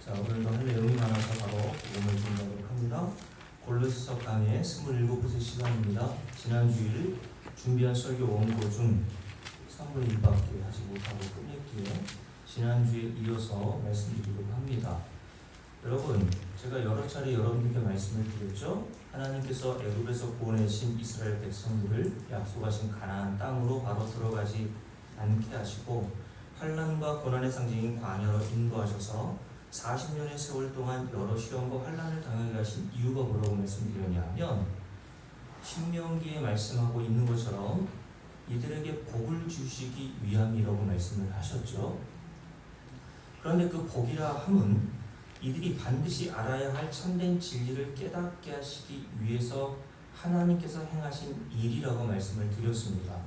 자, 오늘도 할 내용이 많아서 바로 복음을 준비하도록 합니다. 골로새서 강의 27번째 시간입니다. 지난 주일 준비한 설교 원고 중 3분의 1밖에 하지 못하고 끝냈기에 지난주에 이어서 말씀드리도록 합니다. 여러분, 제가 여러 차례 여러분들께 말씀을 드렸죠. 하나님께서 애굽에서 구원해신 이스라엘 백성들을 약속하신 가나안 땅으로 바로 들어가지 않게 하시고 환난과 고난의 상징인 광야로 인도하셔서 40년의 세월 동안 여러 시험과 환난을 당하게 하신 이유가 뭐라고 말씀드렸냐면, 신명기에 말씀하고 있는 것처럼 이들에게 복을 주시기 위함이라고 말씀을 하셨죠. 그런데 그 복이라 함은 이들이 반드시 알아야 할 참된 진리를 깨닫게 하시기 위해서 하나님께서 행하신 일이라고 말씀을 드렸습니다.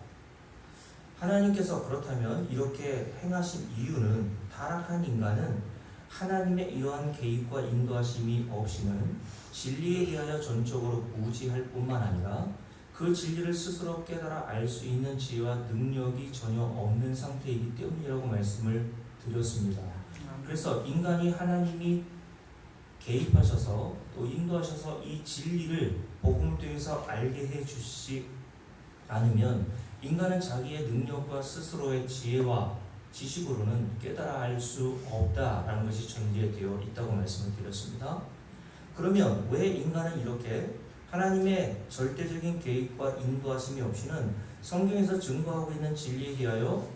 하나님께서 그렇다면 이렇게 행하신 이유는 타락한 인간은 하나님의 이러한 개입과 인도하심이 없이는 진리에 대하여 전적으로 무지할 뿐만 아니라 그 진리를 스스로 깨달아 알 수 있는 지혜와 능력이 전혀 없는 상태이기 때문이라고 말씀을 드렸습니다. 그래서 인간이 하나님이 개입하셔서 또 인도하셔서 이 진리를 복음을 통해서 알게 해주시지 않으면 인간은 자기의 능력과 스스로의 지혜와 지식으로는 깨달아 알 수 없다라는 것이 전제되어 있다고 말씀을 드렸습니다. 그러면 왜 인간은 이렇게 하나님의 절대적인 개입과 인도하심이 없이는 성경에서 증거하고 있는 진리에 대하여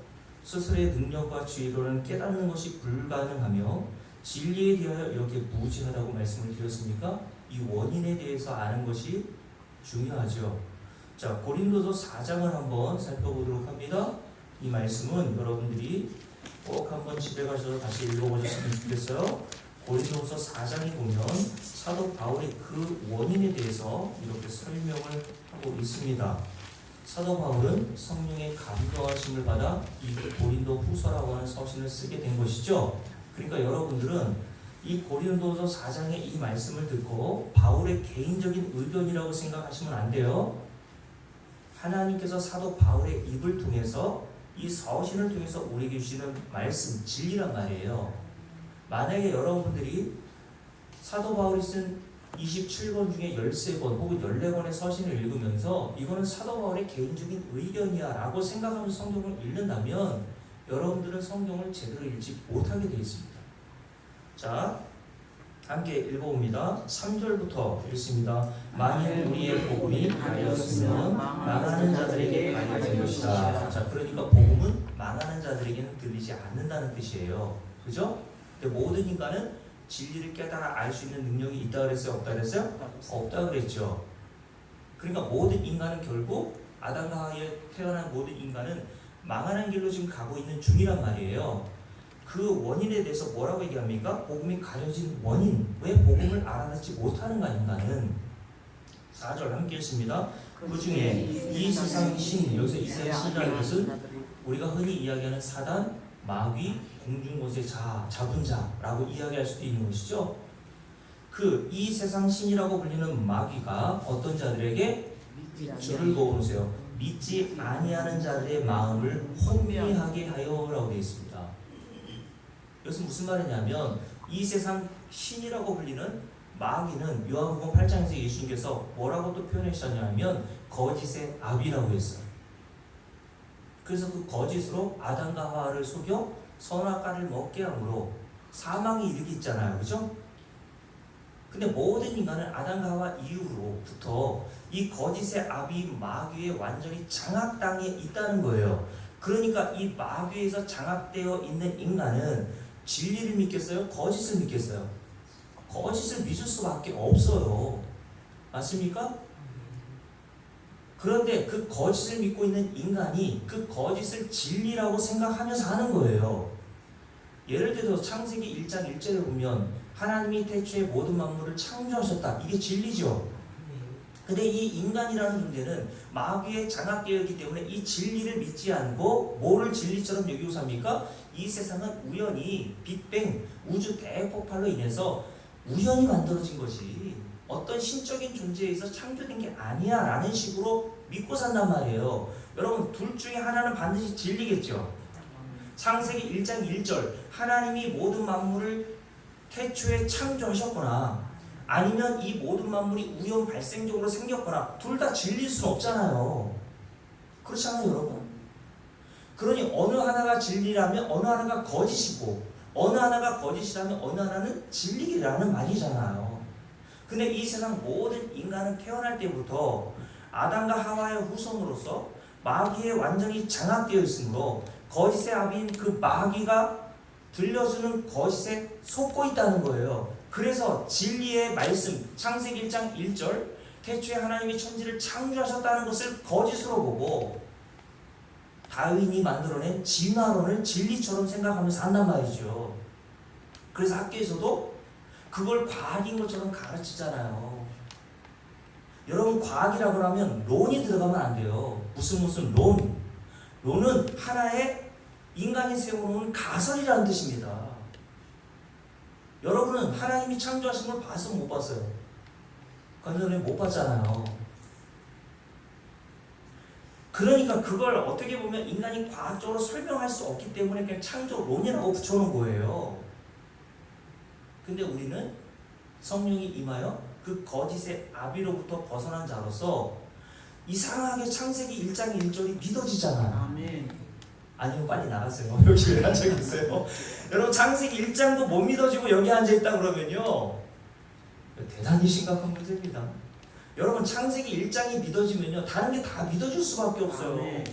스스로의 능력과 지혜로는 깨닫는 것이 불가능하며 진리에 대하여 이렇게 무지하다고 말씀을 드렸습니까? 이 원인에 대해서 아는 것이 중요하죠. 자, 고린도서 4장을 한번 살펴보도록 합니다. 이 말씀은 여러분들이 꼭 한번 집에 가셔서 다시 읽어보셨으면 좋겠어요. 고린도서 4장에 보면 사도 바울이 그 원인에 대해서 이렇게 설명을 하고 있습니다. 사도 바울은 성령의 감동하심을 받아 이 고린도 후서라고 하는 서신을 쓰게 된 것이죠. 그러니까 여러분들은 이 고린도서 4장의 이 말씀을 듣고 바울의 개인적인 의견이라고 생각하시면 안 돼요. 하나님께서 사도 바울의 입을 통해서 이 서신을 통해서 우리에게 주시는 말씀, 진리란 말이에요. 만약에 여러분들이 사도 바울이 쓴 27권 중에 13권 혹은 14권의 서신을 읽으면서 이거는 사도 바울의 개인적인 의견이야 라고 생각하면서 성경을 읽는다면 여러분들은 성경을 제대로 읽지 못하게 되어 있습니다. 자, 함께 읽어봅니다. 3절부터 읽습니다. 만일 우리의 복음이 가려졌으면 망하는 자들에게 가려진 것이다. 자, 그러니까 복음은 망하는 자들에게는 들리지 않는다는 뜻이에요. 그죠? 근데 모든 인간은 진리를 깨달아 알 수 있는 능력이 있다 그랬어요? 없다 그랬어요? 없다 그랬죠. 그러니까 모든 인간은 결국 아담과 하와에 태어난 모든 인간은 망하는 길로 지금 가고 있는 중이란 말이에요. 그 원인에 대해서 뭐라고 얘기합니까? 복음이 가려진 원인. 왜 복음을 알아듣지 못하는가 인간은? 4절 함께 읽습니다. 그 중에 이 세상 신, 여기서 이 세상 신이라는 것은 우리가 흔히 이야기하는 사단, 마귀, 공중곳의 잡은 자라고 이야기할 수도 있는 것이죠. 그 이 세상 신이라고 불리는 마귀가 어떤 자들에게 줄을 그어보세요. 믿지 아니하는 자들의 마음을 혼미하게 하여라고 되어 있습니다. 이것은 무슨 말이냐면 이 세상 신이라고 불리는 마귀는 요한복음 8장에서 예수님께서 뭐라고 또 표현하셨냐면 거짓의 아비라고 했어요. 그래서 그 거짓으로 아담과 하와를 속여 선악과를 먹게 함으로 사망이 이르게 있잖아요. 그죠? 근데 모든 인간은 아담과 하와 이후로부터 이 거짓의 아비 마귀에 완전히 장악당해 있다는 거예요. 그러니까 이 마귀에서 장악되어 있는 인간은 진리를 믿겠어요? 거짓을 믿겠어요? 거짓을 믿을 수밖에 없어요. 맞습니까? 그런데 그 거짓을 믿고 있는 인간이 그 거짓을 진리라고 생각하면서 하는 거예요. 예를 들어서 창세기 1장 1절에 보면 하나님이 태초에 모든 만물을 창조하셨다. 이게 진리죠. 근데 이 인간이라는 존재는 마귀에 장악되어 있기 때문에 이 진리를 믿지 않고 뭐를 진리처럼 여기고 삽니까? 이 세상은 우연히 빅뱅, 우주 대폭발로 인해서 우연히 만들어진 것이 어떤 신적인 존재에서 창조된 게 아니야 라는 식으로 믿고 산단 말이에요. 여러분, 둘 중에 하나는 반드시 진리겠죠. 창세기 1장 1절 하나님이 모든 만물을 태초에 창조하셨거나 아니면 이 모든 만물이 우연 발생적으로 생겼거나 둘 다 진리일 수는 없잖아요. 그렇지 않아요, 여러분? 그러니 어느 하나가 진리라면 어느 하나가 거짓이고 어느 하나가 거짓이라면 어느 하나는 진리라는 말이잖아요. 근데 이 세상 모든 인간은 태어날 때부터 아담과 하와의 후손으로서 마귀에 완전히 장악되어 있으므로 거짓의 아비인 그 마귀가 들려주는 거짓에 속고 있다는 거예요. 그래서 진리의 말씀 창세기 1장 1절 태초에 하나님이 천지를 창조하셨다는 것을 거짓으로 보고 다윈이 만들어낸 진화론을 진리처럼 생각하면서 한단 말이죠. 그래서 학교에서도 그걸 과학인 것처럼 가르치잖아요. 여러분 과학이라고 하면 론이 들어가면 안 돼요. 무슨 론. 론은 하나의 인간이 세워놓은 가설이라는 뜻입니다. 여러분은 하나님이 창조하신 걸 봤어요? 못 봤어요? 건전에 못 봤잖아요. 그러니까 그걸 어떻게 보면 인간이 과학적으로 설명할 수 없기 때문에 그냥 창조론이라고 붙여놓은 거예요. 근데 우리는 성령이 임하여 그 거짓의 아비로부터 벗어난 자로서 이상하게 창세기 1장 1절이 믿어지잖아요. 아멘. 아니면 빨리 나가세요. 여기 왜 앉아 계세요? 여러분 창세기 1장도 못 믿어지고 여기 앉아있다 그러면요 대단히 심각한 문제입니다. 여러분 창세기 1장이 믿어지면요 다른 게 다 믿어질 수밖에 없어요. 아멘.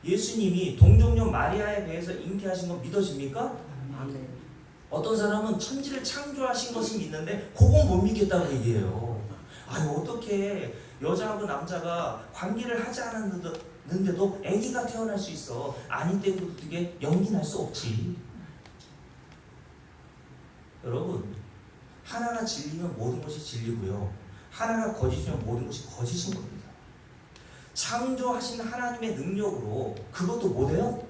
예수님이 동정녀 마리아에 대해서 잉태하신 건 믿어집니까? 아멘. 어떤 사람은 천지를 창조하신 것은 믿는데 그건 못 믿겠다고 얘기해요. 아유 어떻게 여자하고 남자가 관계를 하지 않았는데도 아기가 태어날 수 있어. 아니 때도 그게 연기날 수 없지. 여러분 하나가 진리면 모든 것이 진리고요 하나가 거짓이면 모든 것이 거짓인 겁니다. 창조하신 하나님의 능력으로 그것도 못해요?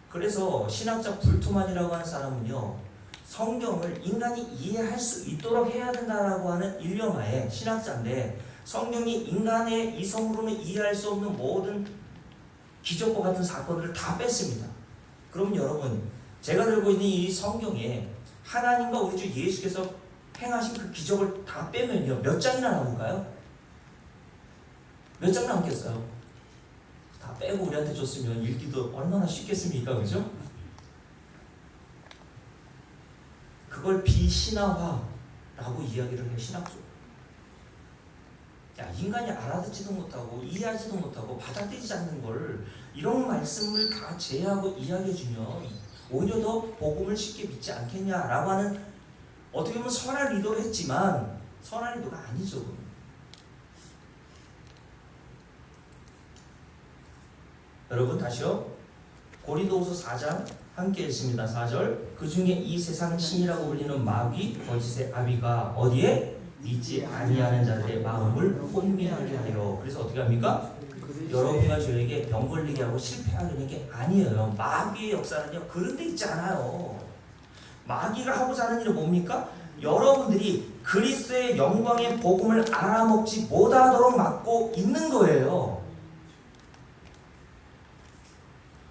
그래서 신학자 불투만이라고 하는 사람은요 성경을 인간이 이해할 수 있도록 해야 된다라고 하는 일념하에 신학자인데 성경이 인간의 이성으로는 이해할 수 없는 모든 기적과 같은 사건들을 다 뺐습니다. 그럼 여러분 제가 들고 있는 이 성경에 하나님과 우리 주 예수께서 행하신 그 기적을 다 빼면요 몇 장이나 남을까요? 몇 장 남겠어요? 다 빼고 우리한테 줬으면 읽기도 얼마나 쉽겠습니까? 그죠? 그걸 비신화화라고 이야기를 해요. 신학적으로. 야, 인간이 알아듣지도 못하고 이해하지도 못하고 받아들이지 않는 걸 이런 말씀을 다 제외하고 이야기해주면 오히려 더 복음을 쉽게 믿지 않겠냐라고 하는 어떻게 보면 선한 의도를 했지만 선한 의도가 아니죠. 여러분 다시요. 고린도후서 4장 함께 읽습니다. 4절 그 중에 이 세상 신이라고 불리는 마귀 거짓의 아비가 어디에? 믿지 아니하는 자들의 마음을 혼미하게 하려. 그래서 어떻게 합니까? 여러분과 저에게 병 걸리게 하고 실패하려는 게 아니에요. 마귀의 역사는요 그런 데 있지 않아요. 마귀가 하고자 하는 일은 뭡니까? 여러분들이 그리스도의 영광의 복음을 알아먹지 못하도록 막고 있는 거예요.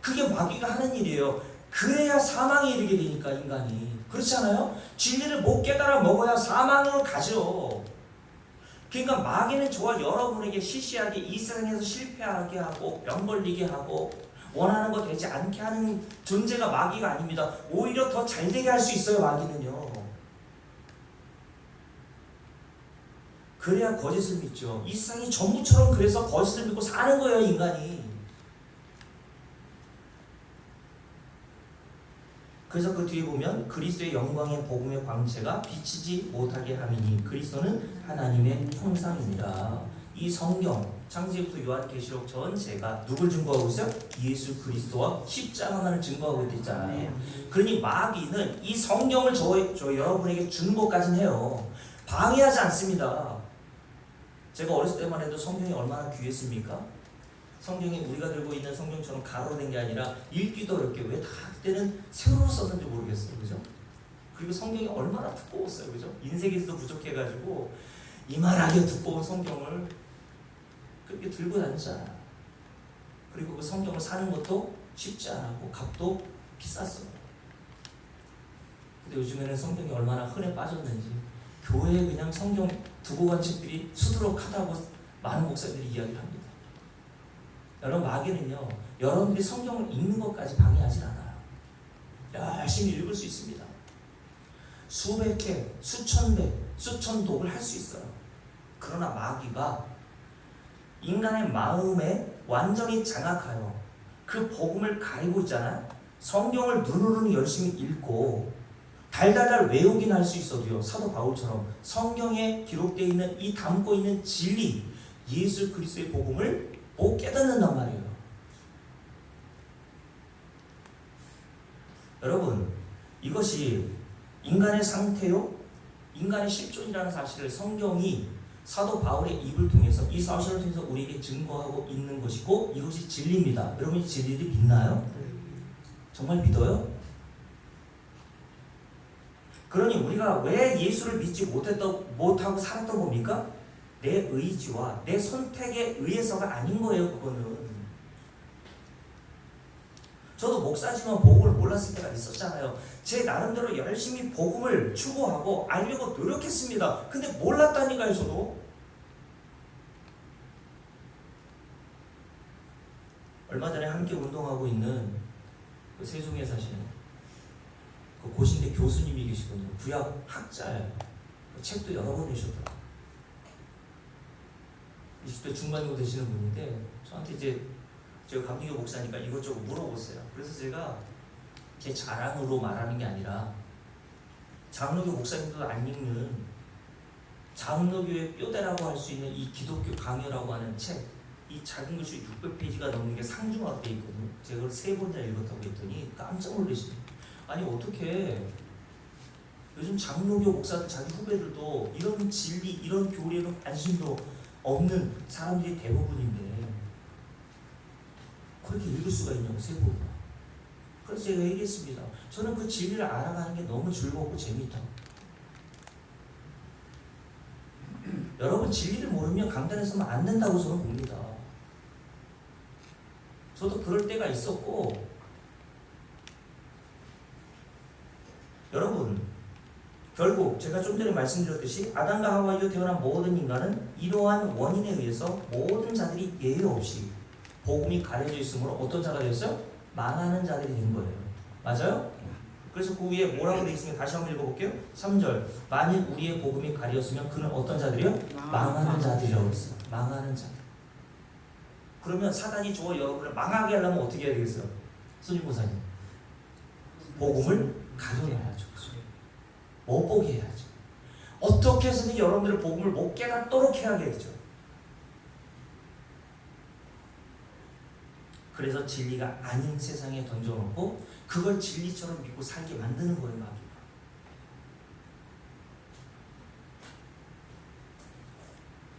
그게 마귀가 하는 일이에요. 그래야 사망에 이르게 되니까 인간이. 그렇지 않아요? 진리를 못 깨달아 먹어야 사망으로 가죠. 그러니까 마귀는 저와 여러분에게 시시하게 이 세상에서 실패하게 하고 병 걸리게 하고 원하는 거 되지 않게 하는 존재가 마귀가 아닙니다. 오히려 더 잘되게 할 수 있어요. 마귀는요. 그래야 거짓을 믿죠. 이 세상이 전부처럼 그래서 거짓을 믿고 사는 거예요. 인간이. 그래서 그 뒤에 보면 그리스도의 영광의 복음의 광채가 비치지 못하게 함이니 그리스도는 하나님의 형상입니다. 이 성경 창세기부터 요한계시록 전체가 누굴 증거하고 있어요? 예수 그리스도와 십자가만을 증거하고 있잖아요. 그러니 마귀는 이 성경을 저 여러분에게 주는 것까지는 해요. 방해하지 않습니다. 제가 어렸을 때만 해도 성경이 얼마나 귀했습니까? 성경이 우리가 들고 있는 성경처럼 가로로 된 게 아니라 읽기도 어렵게 왜 다 그때는 세로로 썼는지 모르겠어요. 그죠? 그리고 성경이 얼마나 두꺼웠어요. 그죠? 인쇄기도 부족해가지고 이만하게 두꺼운 성경을 그렇게 들고 다니잖아요. 그리고 그 성경을 사는 것도 쉽지 않았고 값도 비쌌어요. 근데 요즘에는 성경이 얼마나 흔해 빠졌는지 교회에 그냥 성경 두고 간 책들이 수두룩하다고 많은 목사들이 이야기를 합니다. 여러분, 마귀는요, 여러분들이 성경을 읽는 것까지 방해하지 않아요. 열심히 읽을 수 있습니다. 수백 회, 수천 배, 수천 독을 할 수 있어요. 그러나 마귀가 인간의 마음에 완전히 장악하여 그 복음을 가리고 있잖아요. 성경을 눈으로는 열심히 읽고 달달달 외우긴 할 수 있어도요, 사도 바울처럼 성경에 기록되어 있는 이 담고 있는 진리, 예수 그리스도의 복음을 못 깨닫는단 말이에요. 여러분, 이것이 인간의 상태요, 인간의 실존이라는 사실을 성경이 사도 바울의 입을 통해서, 이 사실을 통해서 우리에게 증거하고 있는 것이고, 이것이 진리입니다. 여러분, 이 진리를 믿나요? 정말 믿어요? 그러니 우리가 왜 예수를 믿지 못하고 살았던 겁니까? 내 의지와 내 선택에 의해서가 아닌 거예요. 그거는. 저도 목사지만 복음을 몰랐을 때가 있었잖아요. 제 나름대로 열심히 복음을 추구하고 알려고 노력했습니다. 근데 몰랐다니까요. 저도. 얼마 전에 함께 운동하고 있는 그 세종에 사시는 그 고신대 교수님이 계시거든요. 구약 학자예요. 그 책도 여러 번 내셨더라고요. 20대 중반 정도 되시는 분인데 저한테 이제 제가 감리교 목사니까 이것저것 물어보세요. 그래서 제가 제 자랑으로 말하는 게 아니라 장로교 목사님도 안 읽는 장로교의 뼈대라고 할 수 있는 이 기독교 강요라고 하는 책, 이 작은 글씨 600페이지가 넘는 게 상중하게 되어 있거든요. 제가 그걸 3번이나 읽었다고 했더니 깜짝 놀라시네요. 아니 어떻게 요즘 장로교 목사들 자기 후배들도 이런 진리, 이런 교리에는 관심도 없는 사람들이 대부분인데 그렇게 읽을 수가 있냐고, 3번. 그래서 제가 얘기했습니다. 저는 그 진리를 알아가는 게 너무 즐겁고 재미있다고. 여러분, 진리를 모르면 강단에서는 안 된다고 저는 봅니다. 저도 그럴 때가 있었고, 여러분, 결국 제가 좀 전에 말씀드렸듯이 아담과 하와이로 태어난 모든 인간은 이러한 원인에 의해서 모든 자들이 예외 없이 복음이 가려져 있으므로 어떤 자가 되었어요? 망하는 자들이 된 거예요. 맞아요? 그래서 그 위에 뭐라고 되어 있으면 다시 한번 읽어볼게요. 3절. 만일 우리의 복음이 가렸으면 그는 어떤 자들이요? 망하는 자들이라고 했어요. 망하는 자들. 그러면 사단이 저 여러분을 망하게 하려면 어떻게 해야 되겠어요? 손님 보사님. 복음을 가려놔야죠. 못 보게 해야죠. 어떻게 해서든 여러분들의 복음을 못 깨닫도록 해야겠죠. 그래서 진리가 아닌 세상에 던져놓고 그걸 진리처럼 믿고 살게 만드는 거예요, 마귀가.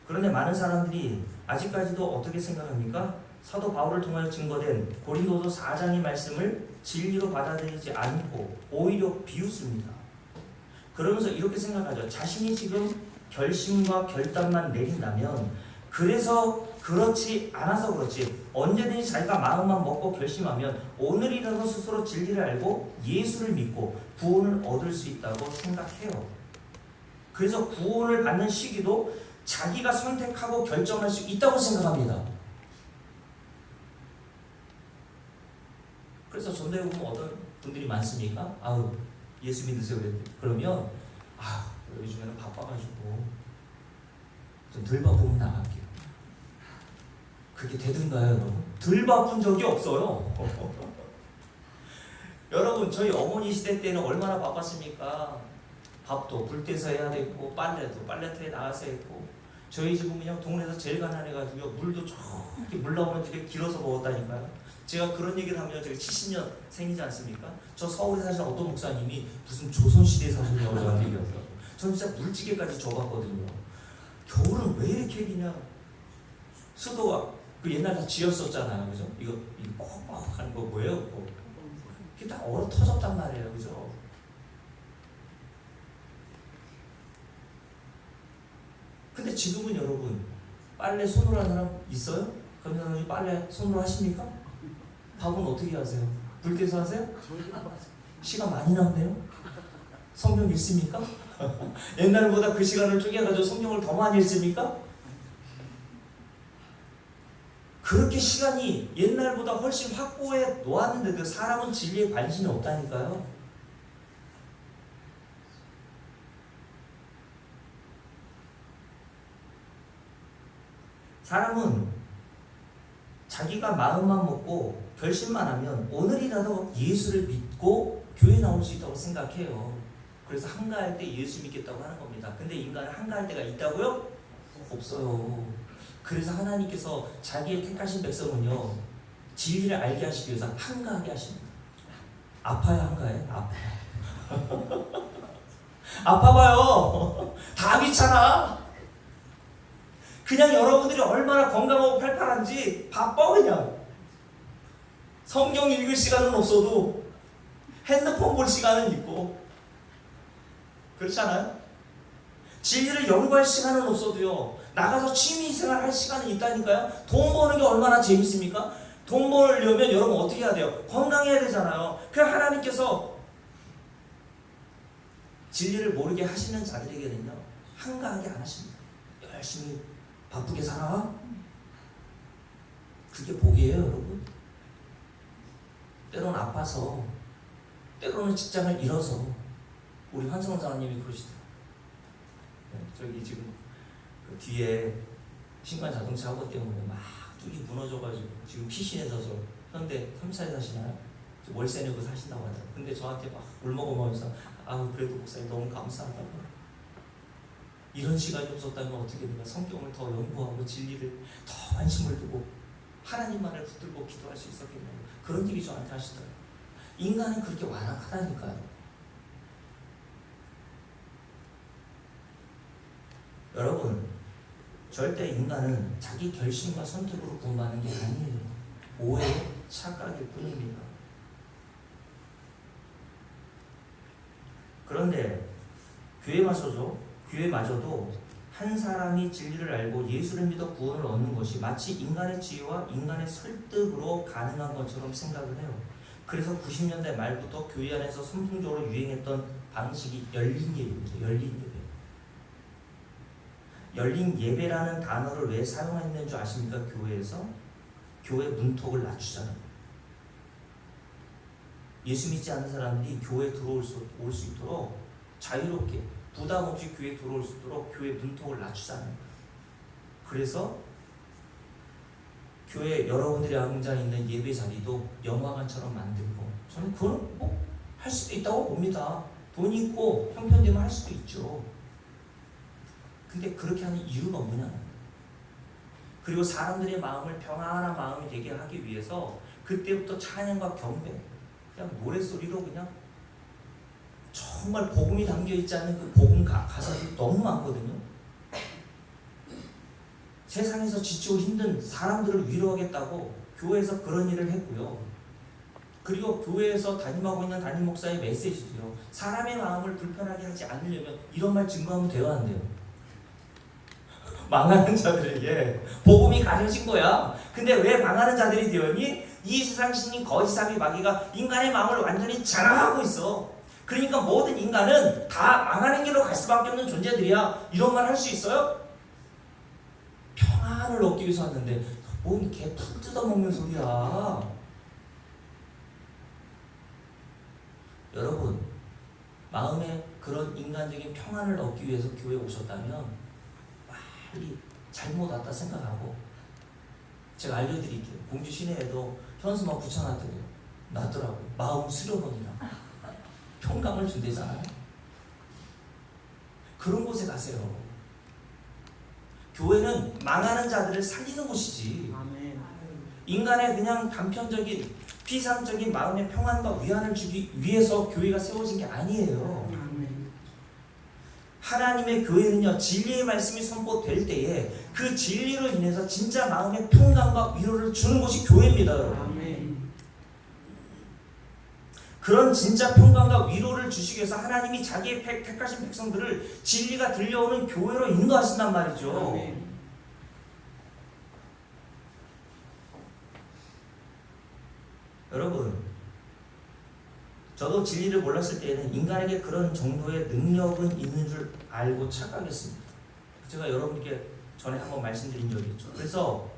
그런데 많은 사람들이 아직까지도 어떻게 생각합니까? 사도 바울을 통하여 증거된 고린도서 4장의 말씀을 진리로 받아들이지 않고 오히려 비웃습니다. 그러면서 이렇게 생각하죠. 자신이 지금 결심과 결단만 내린다면, 그래서 그렇지 않아서 그렇지, 언제든지 자기가 마음만 먹고 결심하면 오늘이라도 스스로 진리를 알고 예수를 믿고 구원을 얻을 수 있다고 생각해요. 그래서 구원을 받는 시기도 자기가 선택하고 결정할 수 있다고 생각합니다. 그래서 전도에 보면 어떤 분들이 많습니까? 아우, 예수 믿으세요. 그러면 요즘에는 바빠가지고 좀 덜 바쁘면 나갈게요. 그게 되든가요, 여러분? 덜 바쁜 적이 없어요. 여러분, 저희 어머니 시대 때는 얼마나 바빴습니까? 밥도 불 때서 해야 되고, 빨래도 빨래터에 나가서 했고, 저희 집은 그냥 동네에서 제일 가난해가지고 물도 저기 물 나오는 집에 길어서 먹었다니까요. 제가 그런 얘기를 하면 제가 70년 생이지 않습니까? 저 서울에 사시는 어떤 목사님이 무슨 조선시대에 사셨냐고 저한테 얘기하더라고요. 저는 진짜 물찌개까지 줘봤거든요. 겨울은 왜 이렇게 기냐? 수도가 그 옛날 다 지었었잖아요, 그죠? 이거 뻑뻑 하는 거 뭐예요? 그게 다 얼어 터졌단 말이에요, 그죠? 근데 지금은 여러분, 빨래 손으로 하는 사람 있어요? 그러면 빨래 손으로 하십니까? 밥은 어떻게 하세요? 불때서 하세요? 시간 많이 남네요. 성경 읽습니까? 옛날보다 그 시간을 쪼개가지고 성경을 더 많이 읽습니까? 그렇게 시간이 옛날보다 훨씬 확보해 놓았는데도 사람은 진리에 관심이 없다니까요. 사람은 자기가 마음만 먹고 결심만 하면 오늘이라도 예수를 믿고 교회 나올 수 있다고 생각해요. 그래서 한가할 때 예수 믿겠다고 하는 겁니다. 근데 인간은 한가할 때가 있다고요? 없어요. 그래서 하나님께서 자기의 택하신 백성은요, 진리를 알게 하시기 위해서 한가하게 하십니다. 아파요, 한가해? 아파요. 아파봐요. 다 귀찮아. 그냥 여러분들이 얼마나 건강하고 팔팔한지 바빠 그냥. 성경 읽을 시간은 없어도 핸드폰 볼 시간은 있고 그렇지 않아요? 진리를 연구할 시간은 없어도요, 나가서 취미생활 할 시간이 있다니까요. 돈 버는 게 얼마나 재밌습니까? 돈 벌려면 여러분 어떻게 해야 돼요? 건강해야 되잖아요. 그럼 하나님께서 진리를 모르게 하시는 자들에게는요, 한가하게 안 하십니다. 열심히 바쁘게 살아. 그게 복이에요, 여러분. 때로는 아파서, 때로는 직장을 잃어서. 우리 한성원 사장님이 그러시더라고요. 저기 지금 그 뒤에 신관 자동차 사고 때문에 막 뚝이 무너져가지고 지금 피신해서 현대 3차에 사시나요? 월세 내고 사신다고 하더라고요. 근데 저한테 막 울먹어가면서 그래도 목사님 너무 감사하다고. 이런 시간이 없었다면 어떻게 내가 성경을 더 연구하고 진리를 더 관심을 두고 하나님만을 붙들고 기도할 수 있었겠냐고. 그런 얘기 저한테 하시더라고요. 인간은 그렇게 완악하다니까요. 여러분, 절대 인간은 자기 결심과 선택으로 구원받는 게 아니에요. 오해, 착각일 뿐입니다. 그런데 교회마저도 한 사람이 진리를 알고 예수를 믿어 구원을 얻는 것이 마치 인간의 지혜와 인간의 설득으로 가능한 것처럼 생각을 해요. 그래서 90년대 말부터 교회 안에서 선풍적으로 유행했던 방식이 열린 예배입니다. 열린 예배. 열린 예배라는 단어를 왜 사용했는 줄 아십니까? 교회에서 교회 문턱을 낮추잖아요. 예수 믿지 않는 사람들이 교회에 올 수 있도록 자유롭게 부담 없이 교회에 들어올 수 있도록 교회 문턱을 낮추잖아요. 그래서 교회 여러분들이 앉아 있는 예배 자리도 영화관처럼 만들고, 저는 그건 할 수도 있다고 봅니다. 돈이 있고 형편되면 할 수도 있죠. 근데 그렇게 하는 이유가 뭐냐? 그리고 사람들의 마음을 평안한 마음이 되게 하기 위해서 그때부터 찬양과 경배, 그냥 노랫소리로 그냥 정말 복음이 담겨있지 않는 그 복음 가사들이 너무 많거든요. 세상에서 지치고 힘든 사람들을 위로하겠다고 교회에서 그런 일을 했고요. 그리고 교회에서 담임하고 있는 담임 목사의 메시지도요, 사람의 마음을 불편하게 하지 않으려면 이런 말 증거하면 돼야 한대요. 망하는 자들에게 복음이 가려진 거야. 근데 왜 망하는 자들이 되었니? 이 세상 신인 거짓사비 마귀가 인간의 마음을 완전히 장악하고 있어. 그러니까 모든 인간은 다 망하는 길로 갈 수밖에 없는 존재들이야. 이런 말 할 수 있어요? 평안을 얻기 위해서 왔는데 뭔 개 푹 뜯어먹는 소리야. 여러분, 마음에 그런 인간적인 평안을 얻기 위해서 교회에 오셨다면 빨리 잘못 왔다 생각하고, 제가 알려드릴게요. 공주 시내에도 현수막 붙여놨더라고요. 마음 수련원이라 평강을 준대잖아요. 그런 곳에 가세요. 교회는 망하는 자들을 살리는 곳이지. 아멘. 인간의 그냥 단편적인 피상적인 마음의 평안과 위안을 주기 위해서 교회가 세워진 게 아니에요. 아멘. 하나님의 교회는요, 진리의 말씀이 선포될 때에 그 진리로 인해서 진짜 마음의 평강과 위로를 주는 곳이 교회입니다, 여러분. 아멘. 그런 진짜 평강과 위로를 주시기 위해서 하나님이 자기의 택하신 백성들을 진리가 들려오는 교회로 인도하신단 말이죠. 아멘. 여러분, 저도 진리를 몰랐을 때에는 인간에게 그런 정도의 능력은 있는 줄 알고 착각했습니다. 제가 여러분께 전에 한번 말씀드린 적이 있죠. 그래서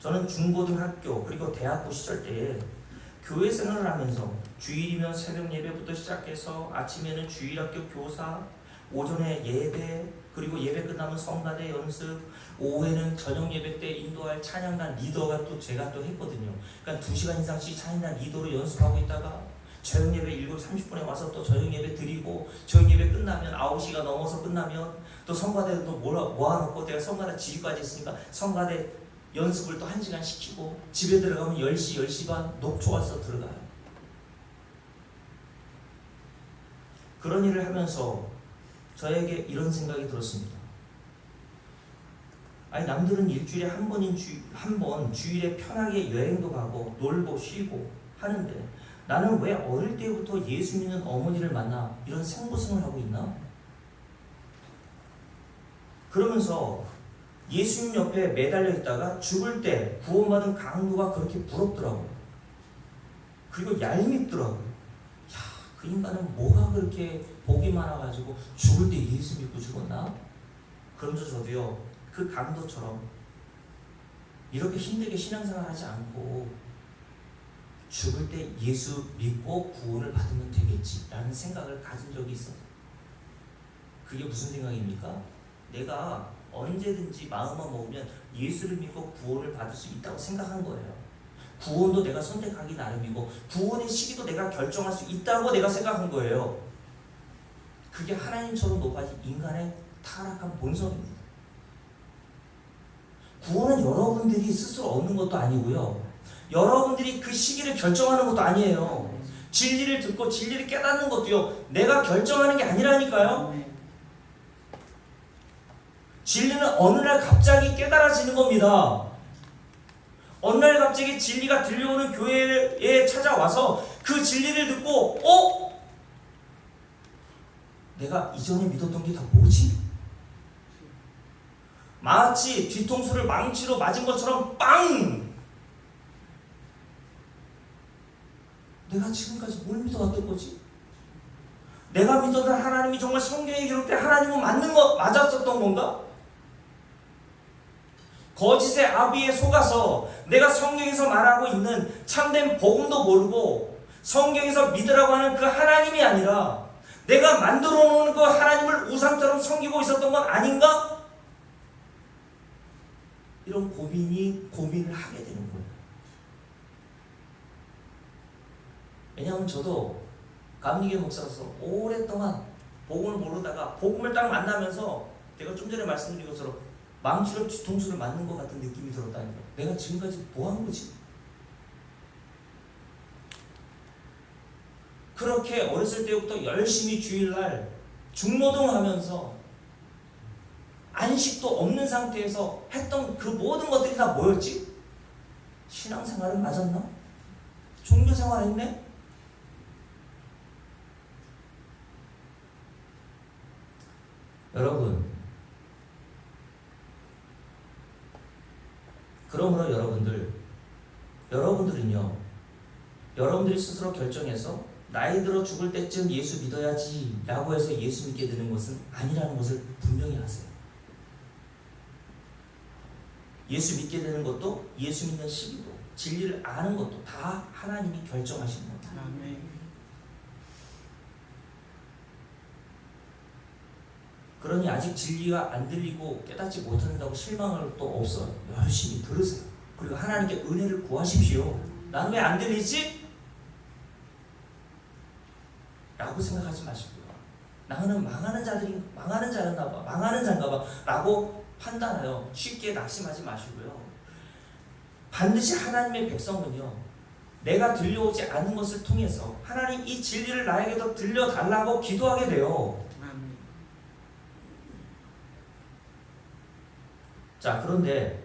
저는 중고등학교 그리고 대학교 시절 때에 교회 생활을 하면서 주일이면 새벽 예배부터 시작해서 아침에는 주일학교 교사, 오전에 예배, 그리고 예배 끝나면 성가대 연습, 오후에는 저녁 예배 때 인도할 찬양단 리더가 또 제가 또 했거든요. 그러니까 2시간 이상씩 찬양단 리더로 연습하고 있다가 저녁 예배 7시 30분에 와서 또 저녁 예배 드리고, 저녁 예배 끝나면 9시가 넘어서 끝나면 또 성가대 또 모아놓고, 내가 성가대 지휘까지 했으니까 성가대 연습을 또 1시간 시키고, 집에 들어가면 10시, 10시 반 녹초 와서 들어가요. 그런 일을 하면서 저에게 이런 생각이 들었습니다. 아니, 남들은 일주일에 한 번 주일에 편하게 여행도 가고 놀고 쉬고 하는데 나는 왜 어릴 때부터 예수 믿는 어머니를 만나 이런 생고생을 하고 있나? 그러면서 예수님 옆에 매달려 있다가 죽을 때 구원받은 강도가 그렇게 부럽더라고요. 그리고 얄밉더라고요. 그 인간은 뭐가 그렇게 복이 많아가지고 죽을 때 예수 믿고 죽었나? 그러면서 저도요, 그 강도처럼 이렇게 힘들게 신앙생활 하지 않고 죽을 때 예수 믿고 구원을 받으면 되겠지라는 생각을 가진 적이 있어요. 그게 무슨 생각입니까? 내가 언제든지 마음만 먹으면 예수를 믿고 구원을 받을 수 있다고 생각한 거예요. 구원도 내가 선택하기 나름이고 구원의 시기도 내가 결정할 수 있다고 내가 생각한 거예요. 그게 하나님처럼 높아진 인간의 타락한 본성입니다. 구원은 여러분들이 스스로 얻는 것도 아니고요, 여러분들이 그 시기를 결정하는 것도 아니에요. 진리를 듣고 진리를 깨닫는 것도요, 내가 결정하는 게 아니라니까요. 진리는 어느 날 갑자기 깨달아지는 겁니다. 어느 날 갑자기 진리가 들려오는 교회에 찾아와서 그 진리를 듣고 내가 이전에 믿었던 게 다 뭐지? 마치 뒤통수를 망치로 맞은 것처럼 빵! 내가 지금까지 뭘 믿어왔던 거지? 내가 믿었던 하나님이 정말 성경에 기록된 하나님은 맞았었던 건가? 거짓의 아비에 속아서 내가 성경에서 말하고 있는 참된 복음도 모르고 성경에서 믿으라고 하는 그 하나님이 아니라 내가 만들어 놓은 그 하나님을 우상처럼 섬기고 있었던 건 아닌가? 이런 고민을 하게 되는 거예요. 왜냐하면 저도 감리교 목사로서 오랫동안 복음을 모르다가 복음을 딱 만나면서 제가 좀 전에 말씀드린 것처럼 망치로 뒤통수를 맞는 것 같은 느낌이 들었다니까. 내가 지금까지 뭐 한 거지? 그렇게 어렸을 때부터 열심히 주일날 중노동하면서 안식도 없는 상태에서 했던 그 모든 것들이 다 뭐였지? 신앙생활은 맞았나? 종교생활 했네? 그러므로 여러분들은요, 여러분들이 스스로 결정해서 나이 들어 죽을 때쯤 예수 믿어야지 라고 해서 예수 믿게 되는 것은 아니라는 것을 분명히 아세요. 예수 믿게 되는 것도, 예수 믿는 시기도, 진리를 아는 것도 다 하나님이 결정하시는 겁니다. 그러니 아직 진리가 안 들리고 깨닫지 못한다고 실망할 또 없어요. 열심히 들으세요. 그리고 하나님께 은혜를 구하십시오. 나는 왜 안 들리지? 라고 생각하지 마시고요. 나는 망하는 자였나 봐, 망하는 자인가 봐 라고 판단하여 쉽게 낙심하지 마시고요. 반드시 하나님의 백성은요, 내가 들려오지 않은 것을 통해서 하나님 이 진리를 나에게 더 들려달라고 기도하게 돼요. 자, 그런데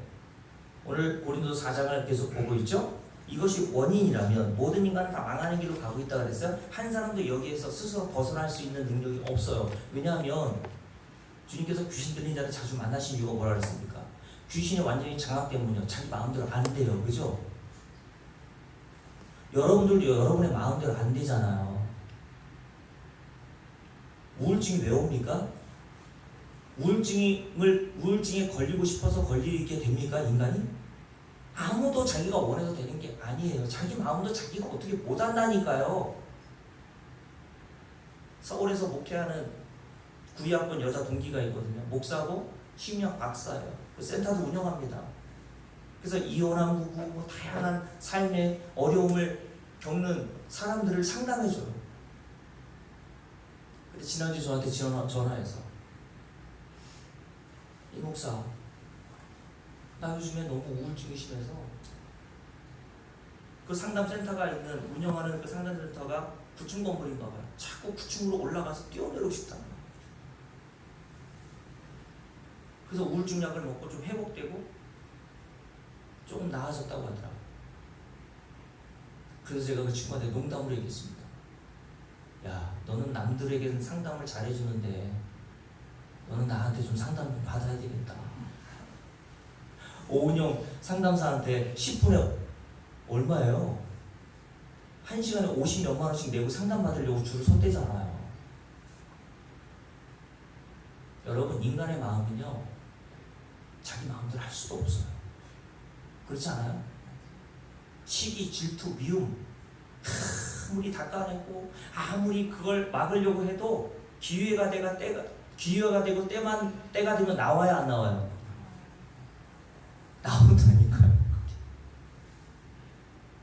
오늘 고린도서 4장을 계속 보고 있죠? 이것이 원인이라면 모든 인간은 다 망하는 길로 가고 있다고 그랬어요. 한 사람도 여기에서 스스로 벗어날 수 있는 능력이 없어요. 왜냐하면 주님께서 귀신 들린 자를 자주 만나신 이유가 뭐라 그랬습니까? 귀신이 완전히 장악되면요, 자기 마음대로 안 돼요. 그죠? 여러분들도 여러분의 마음대로 안 되잖아요. 우울증이 왜 옵니까? 우울증에 걸리고 싶어서 걸리게 됩니까, 인간이? 아무도 자기가 원해서 되는 게 아니에요. 자기 마음도 자기가 어떻게 못한다니까요. 서울에서 목회하는 구의학번 여자 동기가 있거든요. 목사고 심리학 박사예요. 그 센터도 운영합니다. 그래서 이혼한 부부, 뭐 다양한 삶의 어려움을 겪는 사람들을 상담해줘요. 근데 지난주 저한테 전화해서, 이 목사, 나 요즘에 너무 우울증이 심해서, 그 상담센터가 있는, 운영하는 그 상담센터가 9층 건물인가 봐요. 자꾸 9층으로 올라가서 뛰어내리고 싶다는 거예요. 그래서 우울증 약을 먹고 좀 회복되고 조금 나아졌다고 하더라고요. 그래서 제가 그 친구한테 농담으로 얘기했습니다. 야, 너는 남들에게는 상담을 잘해주는데 너는 나한테 좀 상담 좀 받아야 되겠다. 오은영 상담사한테 10분에 얼마예요? 1시간에 50몇만 원씩 내고 상담 받으려고 줄을 섰대잖아요. 여러분, 인간의 마음은요, 자기 마음대로 할 수도 없어요. 그렇지 않아요? 시기, 질투, 미움 아무리 닦아내고 아무리 그걸 막으려고 해도 기회가 되고 때가 되면 나와야 안 나와요? 나온다니까요.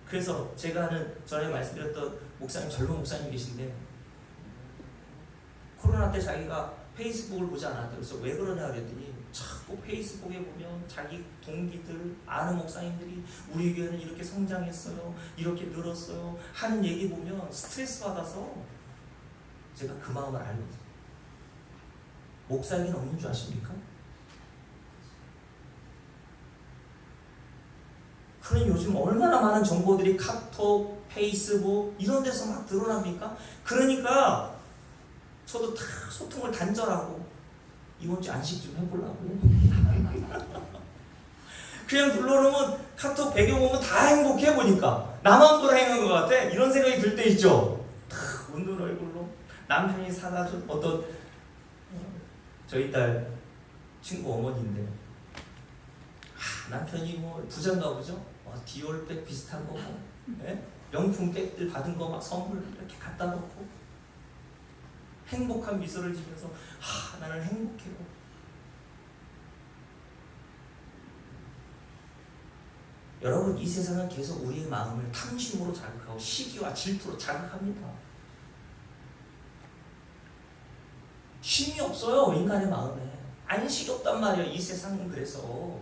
그래서 제가 전에 말씀드렸던 목사님, 젊은 목사님 계신데, 코로나 때 자기가 페이스북을 보지 않았대요. 그래서 왜 그러냐 그랬더니, 자꾸 페이스북에 보면 자기 동기들, 아는 목사님들이 우리 교회는 이렇게 성장했어요, 이렇게 늘었어요 하는 얘기 보면 스트레스 받아서, 제가 그 마음을 알거든요. 목사에게는 없는 줄 아십니까? 그런 요즘 얼마나 많은 정보들이 카톡, 페이스북 이런 데서 막 드러납니까? 그러니까 저도 다 소통을 단절하고 이번 주 안식 좀 해보려고. 그냥 눌러놓으면 카톡 배경 보면 다 행복해 보니까 나만 불행한 것 같아, 이런 생각이 들 때 있죠. 탁 웃는 얼굴로 남편이 사다 준 어떤 저희 딸 친구 어머니인데, 남편이 뭐 부자인가 보죠. 디올백 비슷한 거 뭐, 명품 백들 받은 거 막 선물 이렇게 갖다 놓고 행복한 미소를 지면서 나는 행복해요. 여러분, 이 세상은 계속 우리의 마음을 탐심으로 자극하고 시기와 질투로 자극합니다. 쉼이 없어요, 인간의 마음에. 안식이 없단 말이에요, 이 세상은. 그래서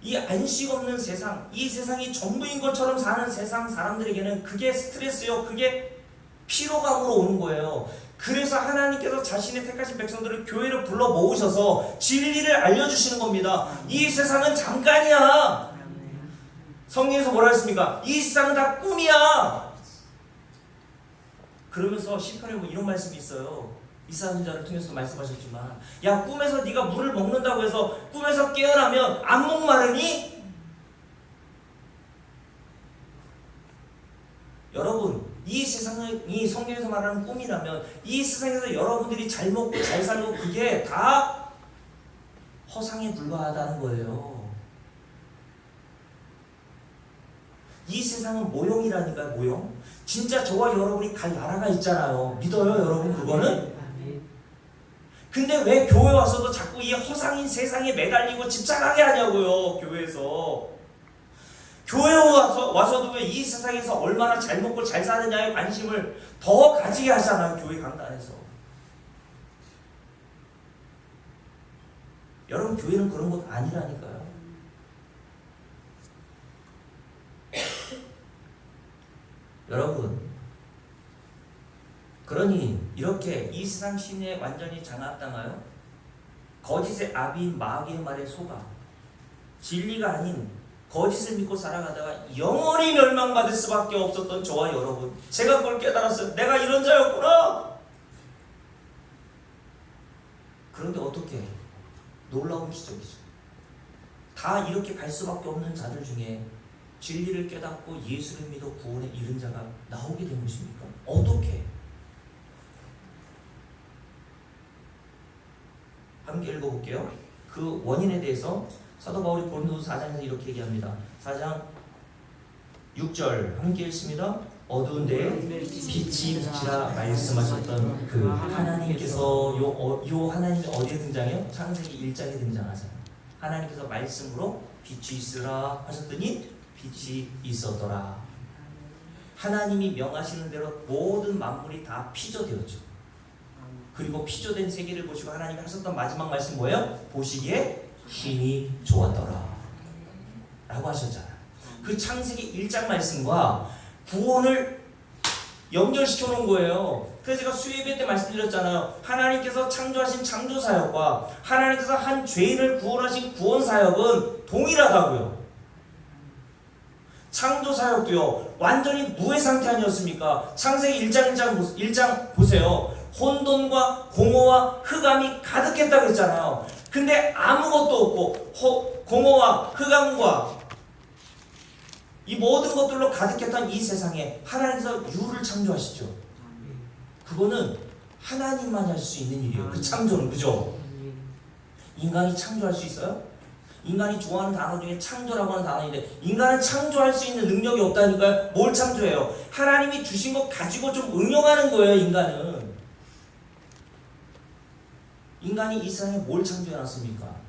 이 안식 없는 세상, 이 세상이 전부인 것처럼 사는 세상 사람들에게는 그게 스트레스요, 그게 피로감으로 오는 거예요. 그래서 하나님께서 자신의 택하신 백성들을 교회를 불러 모으셔서 진리를 알려주시는 겁니다. 이 세상은 잠깐이야. 성경에서 뭐라 했습니까? 이 세상은 다 꿈이야. 그러면서 시편에 뭐 이런 말씀이 있어요. 이사야 선지자를 통해서도 말씀하셨지만, 야, 꿈에서 네가 물을 먹는다고 해서 꿈에서 깨어나면 안 목마르니? 여러분, 이 세상이 성경에서 말하는 꿈이라면 이 세상에서 여러분들이 잘 먹고 잘 살고 그게 다 허상에 불과하다는 거예요. 이 세상은 모형이라니까요, 모형. 진짜 저와 여러분이 갈 나라가 있잖아요. 믿어요, 여러분, 그거는? 근데 왜 교회 와서도 자꾸 이 허상인 세상에 매달리고 집착하게 하냐고요, 교회에서. 교회 와서도 왜 이 세상에서 얼마나 잘 먹고 잘 사느냐에 관심을 더 가지게 하잖아요, 교회 강단에서. 여러분, 교회는 그런 것 아니라니까요. 여러분, 그러니 이렇게 이 세상 신에 완전히 장악당하여 거짓의 아비인 마귀의 말에 속아 진리가 아닌 거짓을 믿고 살아가다가 영원히 멸망받을 수밖에 없었던 저와 여러분, 제가 그걸 깨달았어요. 내가 이런 자였구나. 그런데 어떻게? 놀라운 기적이죠. 다 이렇게 갈 수밖에 없는 자들 중에 진리를 깨닫고 예수를 믿어 구원에 이른 자가 나오게 된 것입니까? 어떻게? 함께 읽어볼게요. 그 원인에 대해서 사도 바울이 고린도서 4장에서 이렇게 얘기합니다. 4장 6절 함께 읽습니다. 어두운 데에 빛이 비치라 말씀하셨던 그 하나님께서 요 하나님이 어디에 등장해요? 창세기 1장에 등장하잖아요. 하나님께서 말씀으로 빛이 있으라 하셨더니 빛이 있었더라. 하나님이 명하시는 대로 모든 만물이 다 피조되었죠. 그리고 피조된 세계를 보시고 하나님이 하셨던 마지막 말씀 뭐예요? 보시기에 힘이 좋았더라 라고 하셨잖아요. 그 창세기 1장 말씀과 구원을 연결시켜 놓은 거예요. 그래서 제가 수요예배 때 말씀드렸잖아요. 하나님께서 창조하신 창조사역과 하나님께서 한 죄인을 구원하신 구원사역은 동일하다고요. 창조사역도요 완전히 무의 상태 아니었습니까? 창세기 1장 보세요. 혼돈과 공허와 흑암이 가득했다고 했잖아요. 근데 아무것도 없고 공허와 흑암과 이 모든 것들로 가득했던 이 세상에 하나님께서 유를 창조하시죠. 그거는 하나님만이 할 수 있는 일이에요. 그 창조는. 그죠? 인간이 창조할 수 있어요? 인간이 좋아하는 단어 중에 창조라고 하는 단어인데 인간은 창조할 수 있는 능력이 없다니까요. 뭘 창조해요? 하나님이 주신 것 가지고 좀 응용하는 거예요. 인간이 이 세상에 뭘 창조해놨습니까?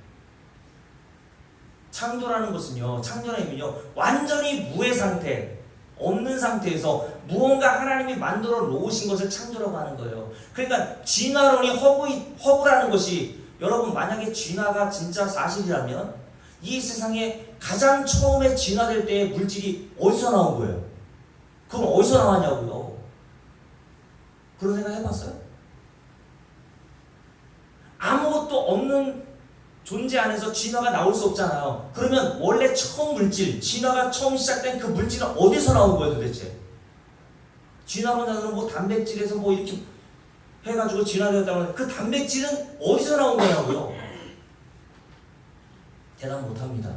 창조라는 것은요, 창조라는 의미는요, 완전히 무의 상태, 없는 상태에서 무언가 하나님이 만들어 놓으신 것을 창조라고 하는 거예요. 그러니까 진화론이 허구라는 것이, 여러분 만약에 진화가 진짜 사실이라면 이 세상에 가장 처음에 진화될 때의 물질이 어디서 나온 거예요? 그럼 어디서 나왔냐고요? 그런 생각 해봤어요? 아무것도 없는 존재 안에서 진화가 나올 수 없잖아요. 그러면 원래 처음 물질, 진화가 처음 시작된 그 물질은 어디서 나온 거예요 도대체? 진화론자들은 뭐 단백질에서 뭐 이렇게 해가지고 진화되었다고 하는데 그 단백질은 어디서 나온 거냐고요? 대답 못합니다.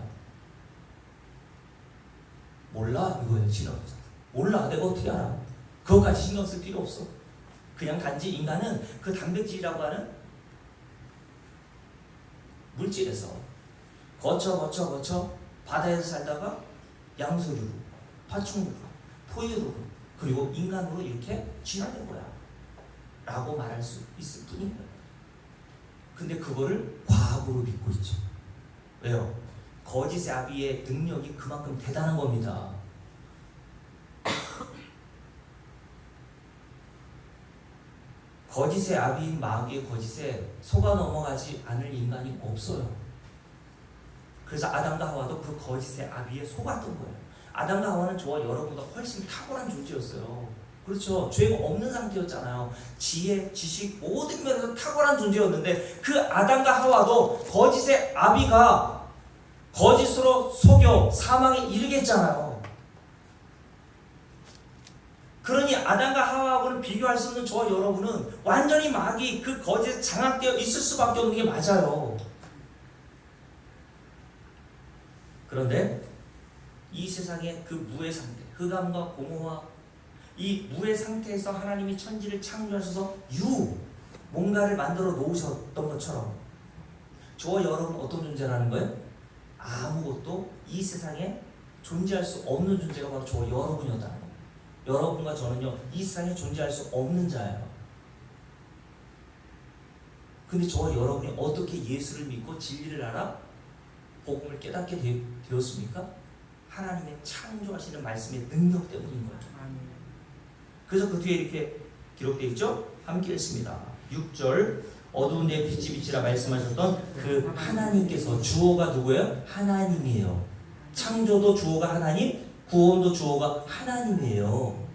몰라 이거예요. 진화론자. 몰라. 내가 어떻게 알아? 그것까지 신경 쓸 필요 없어. 그냥 단지 인간은 그 단백질이라고 하는 물질에서 거쳐 바다에서 살다가 양서류로, 파충류로, 포유류로, 그리고 인간으로 이렇게 진화된 거야 라고 말할 수 있을 뿐이에요. 근데 그거를 과학으로 믿고 있죠. 왜요? 거짓의 아비의 능력이 그만큼 대단한 겁니다. 거짓의 아비인 마귀의 거짓에 속아 넘어가지 않을 인간이 없어요. 그래서 아담과 하와도 그 거짓의 아비에 속았던 거예요. 아담과 하와는 저와 여러분보다 훨씬 탁월한 존재였어요. 그렇죠. 죄가 없는 상태였잖아요. 지혜, 지식 모든 면에서 탁월한 존재였는데 그 아담과 하와도 거짓의 아비가 거짓으로 속여 사망에 이르게 했잖아요. 그러니 아담과 하와하고는 비교할 수 없는 저와 여러분은 완전히 마귀 그 거짓에 장악되어 있을 수밖에 없는 게 맞아요. 그런데 이 세상의 그 무의 상태, 흑암과 공허와 이 무의 상태에서 하나님이 천지를 창조하셔서 뭔가를 만들어 놓으셨던 것처럼 저와 여러분은 어떤 존재라는 거예요? 아무것도 이 세상에 존재할 수 없는 존재가 바로 저와 여러분이었다는 거예요. 여러분과 저는요 이 세상에 존재할 수 없는 자예요. 근데 저와 여러분이 어떻게 예수를 믿고 진리를 알아 복음을 깨닫게 되었습니까? 하나님의 창조하시는 말씀의 능력 때문인 거예요. 그래서 그 뒤에 이렇게 기록되어 있죠? 함께 읽습니다. 6절 어두운 데에 빛이 비치라 말씀하셨던 그 하나님께서, 주어가 누구예요? 하나님이에요. 창조도 주어가 하나님, 구원도 주어가 하나님이에요.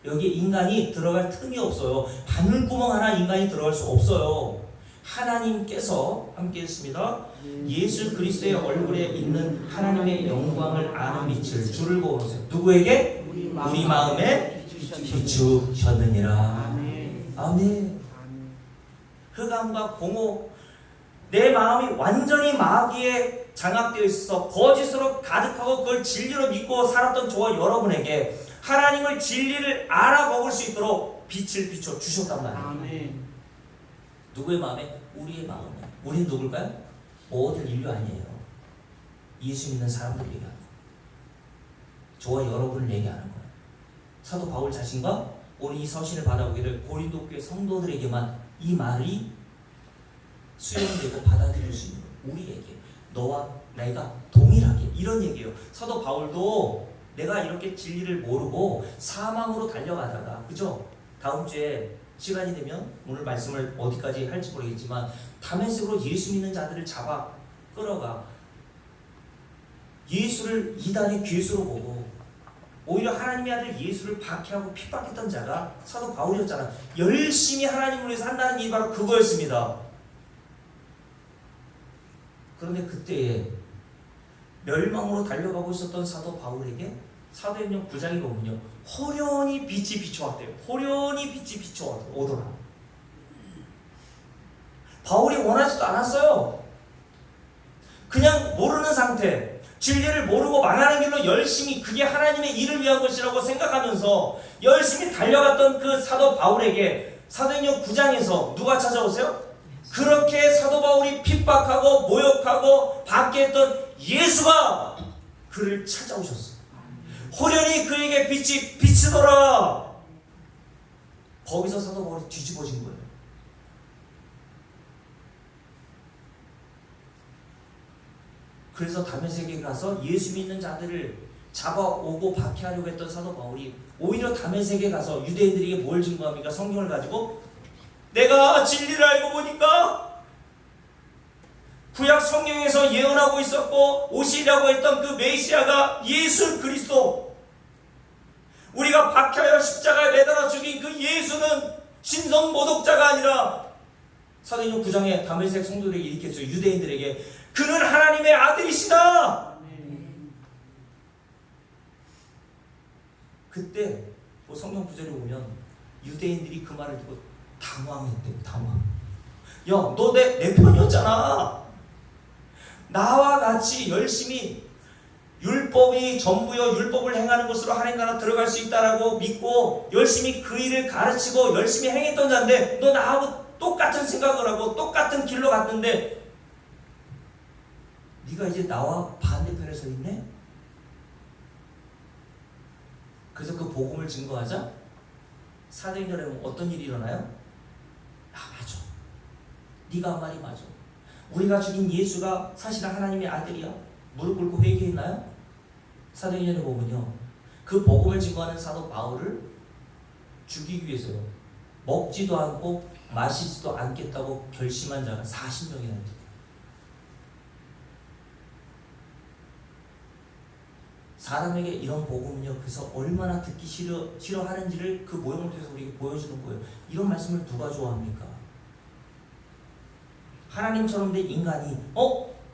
여기에 인간이 들어갈 틈이 없어요. 바늘구멍 하나 인간이 들어갈 수 없어요. 하나님께서, 함께 했습니다. 예수 그리스도의 얼굴에 있는 하나님의 영광을 아는 빛을 주를 보으세요. 누구에게? 우리 마음에 비추셨느니라. 아멘. 흑암과 공허, 내 마음이 완전히 마귀의 장악되어 있어서 거짓으로 가득하고 그걸 진리로 믿고 살았던 저와 여러분에게 하나님을 진리를 알아먹을 수 있도록 빛을 비춰 주셨단 말이에요. 아멘. 누구의 마음에? 우리의 마음에. 우리는 누굴까요? 모든 인류 아니에요. 예수 믿는 사람들 얘기하는 거예요. 저와 여러분을 얘기하는 거예요. 사도 바울 자신과 오늘 이 서신을 받아보기를 고린도 교회 성도들에게만 이 말이 수용되고 받아들일 수 있는 거예요. 우리에게 너와 내가 동일하게 이런 얘기예요. 사도 바울도 내가 이렇게 진리를 모르고 사망으로 달려가다가, 그죠? 다음 주에 시간이 되면 오늘 말씀을 어디까지 할지 모르겠지만 다메섹으로 예수 믿는 자들을 잡아 끌어가 예수를 이단의 괴수로 보고 오히려 하나님의 아들 예수를 박해하고 핍박했던 자가 사도 바울이었잖아. 열심히 하나님을 위해서 한다는 일이 바로 그거였습니다. 그런데 그때에 멸망으로 달려가고 있었던 사도 바울에게 사도행전 9장에 보면요, 호련히 빛이 비춰왔대요. 호련히 빛이 비춰오더라. 바울이 원하지도 않았어요. 그냥 모르는 상태, 진리를 모르고 망하는 길로 열심히, 그게 하나님의 일을 위한 것이라고 생각하면서 열심히 달려갔던 그 사도 바울에게 사도행전 9장에서 누가 찾아오세요? 그렇게 사도 바울이 핍박하고 모욕하고 받게 했던 예수가 그를 찾아오셨어요. 호련히 그에게 빛이 비치더라. 거기서 사도 바울이 뒤집어진 거예요. 그래서 다메섹에 가서 예수 믿는 자들을 잡아오고 박해하려고 했던 사도 바울이 오히려 다메섹에 가서 유대인들에게 뭘 증거합니까? 성경을 가지고 내가 진리를 알고 보니까 구약 성경에서 예언하고 있었고 오시려고 했던 그 메시아가 예수 그리스도, 우리가 박해하여 십자가에 매달아 죽인 그 예수는 신성 모독자가 아니라, 사도행전 9장에 다메섹 성도들에게 이렇게 했어요. 유대인들에게 그는 하나님의 아들이시다. 그때 뭐 성경 구절에 보면 유대인들이 그 말을 듣고 당황했대요. 당황. 야, 너 내 편이었잖아. 나와 같이 열심히 율법이 전부여 율법을 행하는 것으로 하나님 나라 들어갈 수 있다라고 믿고 열심히 그 일을 가르치고 열심히 행했던 자인데 너 나하고 똑같은 생각을 하고 똑같은 길로 갔는데 네가 이제 나와 반대편에 서 있네? 그래서 그 복음을 증거하자 사도행전에 보면 어떤 일이 일어나요? 맞아. 네가 한 말이 맞아. 우리가 죽인 예수가 사실은 하나님의 아들이야. 무릎 꿇고 회개했나요? 사도행전에 보면요, 그 복음을 증거하는 사도 바울을 죽이기 위해서요, 먹지도 않고 마시지도 않겠다고 결심한 자가 40명이나 됩니다. 사람에게 이런 복음은요, 그래서 얼마나 듣기 싫어하는지를 그 모형을 통해서 우리에게 보여주는 거예요. 이런 말씀을 누가 좋아합니까? 하나님처럼 된 인간이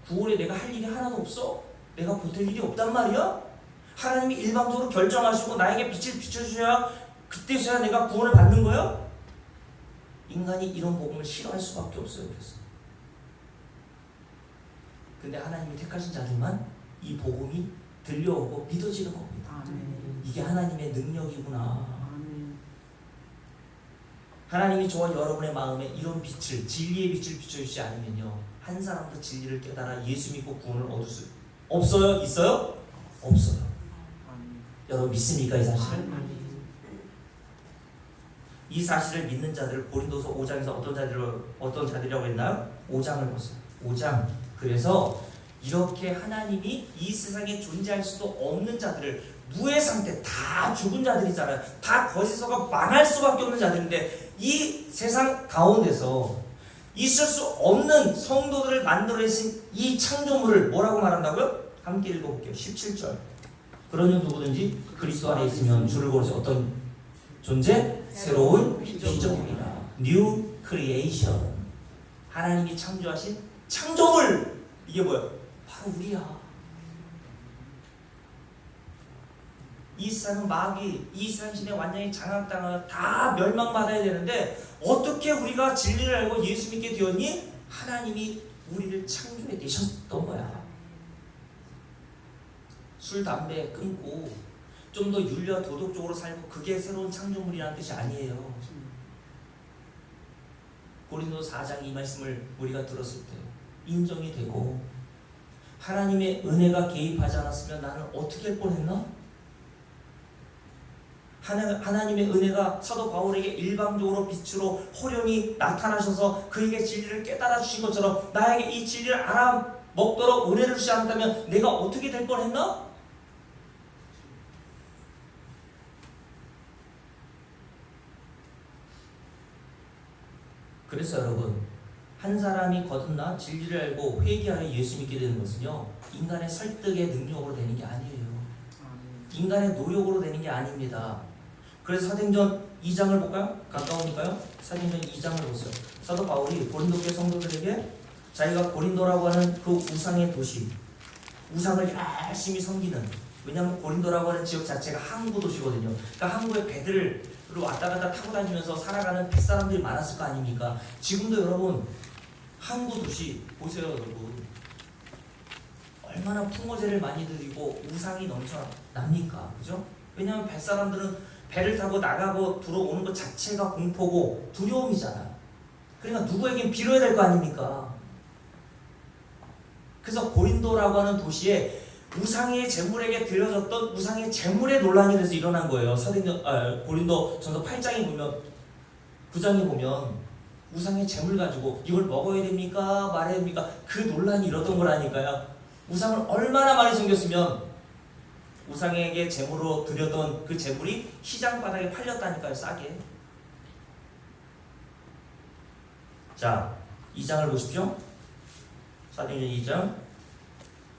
구원에 내가 할 일이 하나도 없어? 내가 보탤 일이 없단 말이야? 하나님이 일방적으로 결정하시고 나에게 빛을 비춰주셔야 그때서야 내가 구원을 받는 거야? 인간이 이런 복음을 싫어할 수밖에 없어요. 그래서 근데 하나님이 택하신 자들만 이 복음이 들려오고 믿어지는 겁니다. 아멘. 이게 하나님의 능력이구나. 아멘. 하나님이 저와 여러분의 마음에 이런 빛을, 진리의 빛을 비춰주지 않으면요, 한 사람도 진리를 깨달아 예수 믿고 구원을 얻을 수 없어요? 있어요? 없어요. 아멘. 여러분 믿습니까, 이 사실을? 아멘. 이 사실을 믿는 자들을 고린도서 5장에서 어떤 자들이라고 했나요? 5장을 보세요. 5장. 그래서 이렇게 하나님이 이 세상에 존재할 수도 없는 자들을, 무의 상태, 다 죽은 자들이잖아요. 다 거기서가 망할 수밖에 없는 자들인데 이 세상 가운데서 있을 수 없는 성도들을 만들어내신 이 창조물을 뭐라고 말한다고요? 함께 읽어볼게요. 17절. 그러니 누구든지 그리스도 안에 있으면 주를 고르시 어떤 존재? 새로운 피조물이라. New creation. 하나님이 창조하신 창조물. 이게 뭐야? 바로 우리야. 이 세상은 마귀, 이 세상 시대 완전히 장악당하여 다 멸망받아야 되는데 어떻게 우리가 진리를 알고 예수 믿게 되었니? 하나님이 우리를 창조해 내셨던 거야. 술, 담배 끊고 좀 더 윤리와 도덕적으로 살고 그게 새로운 창조물이라는 뜻이 아니에요. 고린도 4장 이 말씀을 우리가 들었을 때 인정이 되고 하나님의 은혜가 개입하지 않았으면 나는 어떻게 할 뻔했나? 하나님의 은혜가 사도 바울에게 일방적으로 빛으로 호련히 나타나셔서 그에게 진리를 깨달아 주신 것처럼 나에게 이 진리를 알아먹도록 은혜를 주지 않았다면 내가 어떻게 될 뻔했나? 그래서 여러분, 한 사람이 거듭나 진리를 알고 회개하여 예수 믿게 되는 것은요, 인간의 설득의 능력으로 되는 게 아니에요. 인간의 노력으로 되는 게 아닙니다. 그래서 사도행전 2장을 볼까요? 가까우니까요. 사도행전 2장을 보세요. 사도 바울이 고린도 교회 성도들에게 자기가 고린도라고 하는 그 우상의 도시, 우상을 열심히 섬기는, 왜냐하면 고린도라고 하는 지역 자체가 항구 도시거든요. 그러니까 항구에 배들을 왔다 갔다 타고 다니면서 살아가는 뱃사람들이 많았을 거 아닙니까? 지금도 여러분 항구 도시 보세요. 여러분 얼마나 풍어제를 많이 드리고 우상이 넘쳐납니까? 그죠? 왜냐하면 뱃사람들은 배를 타고 나가고 들어오는 것 자체가 공포고 두려움이잖아요. 그러니까 누구에겐 빌어야 될 거 아닙니까? 그래서 고린도라고 하는 도시에 우상의 제물에게 드려졌던 우상의 제물의 논란이 돼서 일어난 거예요. 고린도 전서 8장에 보면 9장에 보면 우상의 제물 가지고 이걸 먹어야 됩니까? 말아야 됩니까? 그 논란이 일었던 거라니까요. 우상을 얼마나 많이 섬겼으면 우상에게 제물로 드렸던 그 제물이 시장 바닥에 팔렸다니까요. 싸게. 자, 2장을 보십시오. 사도행전 2장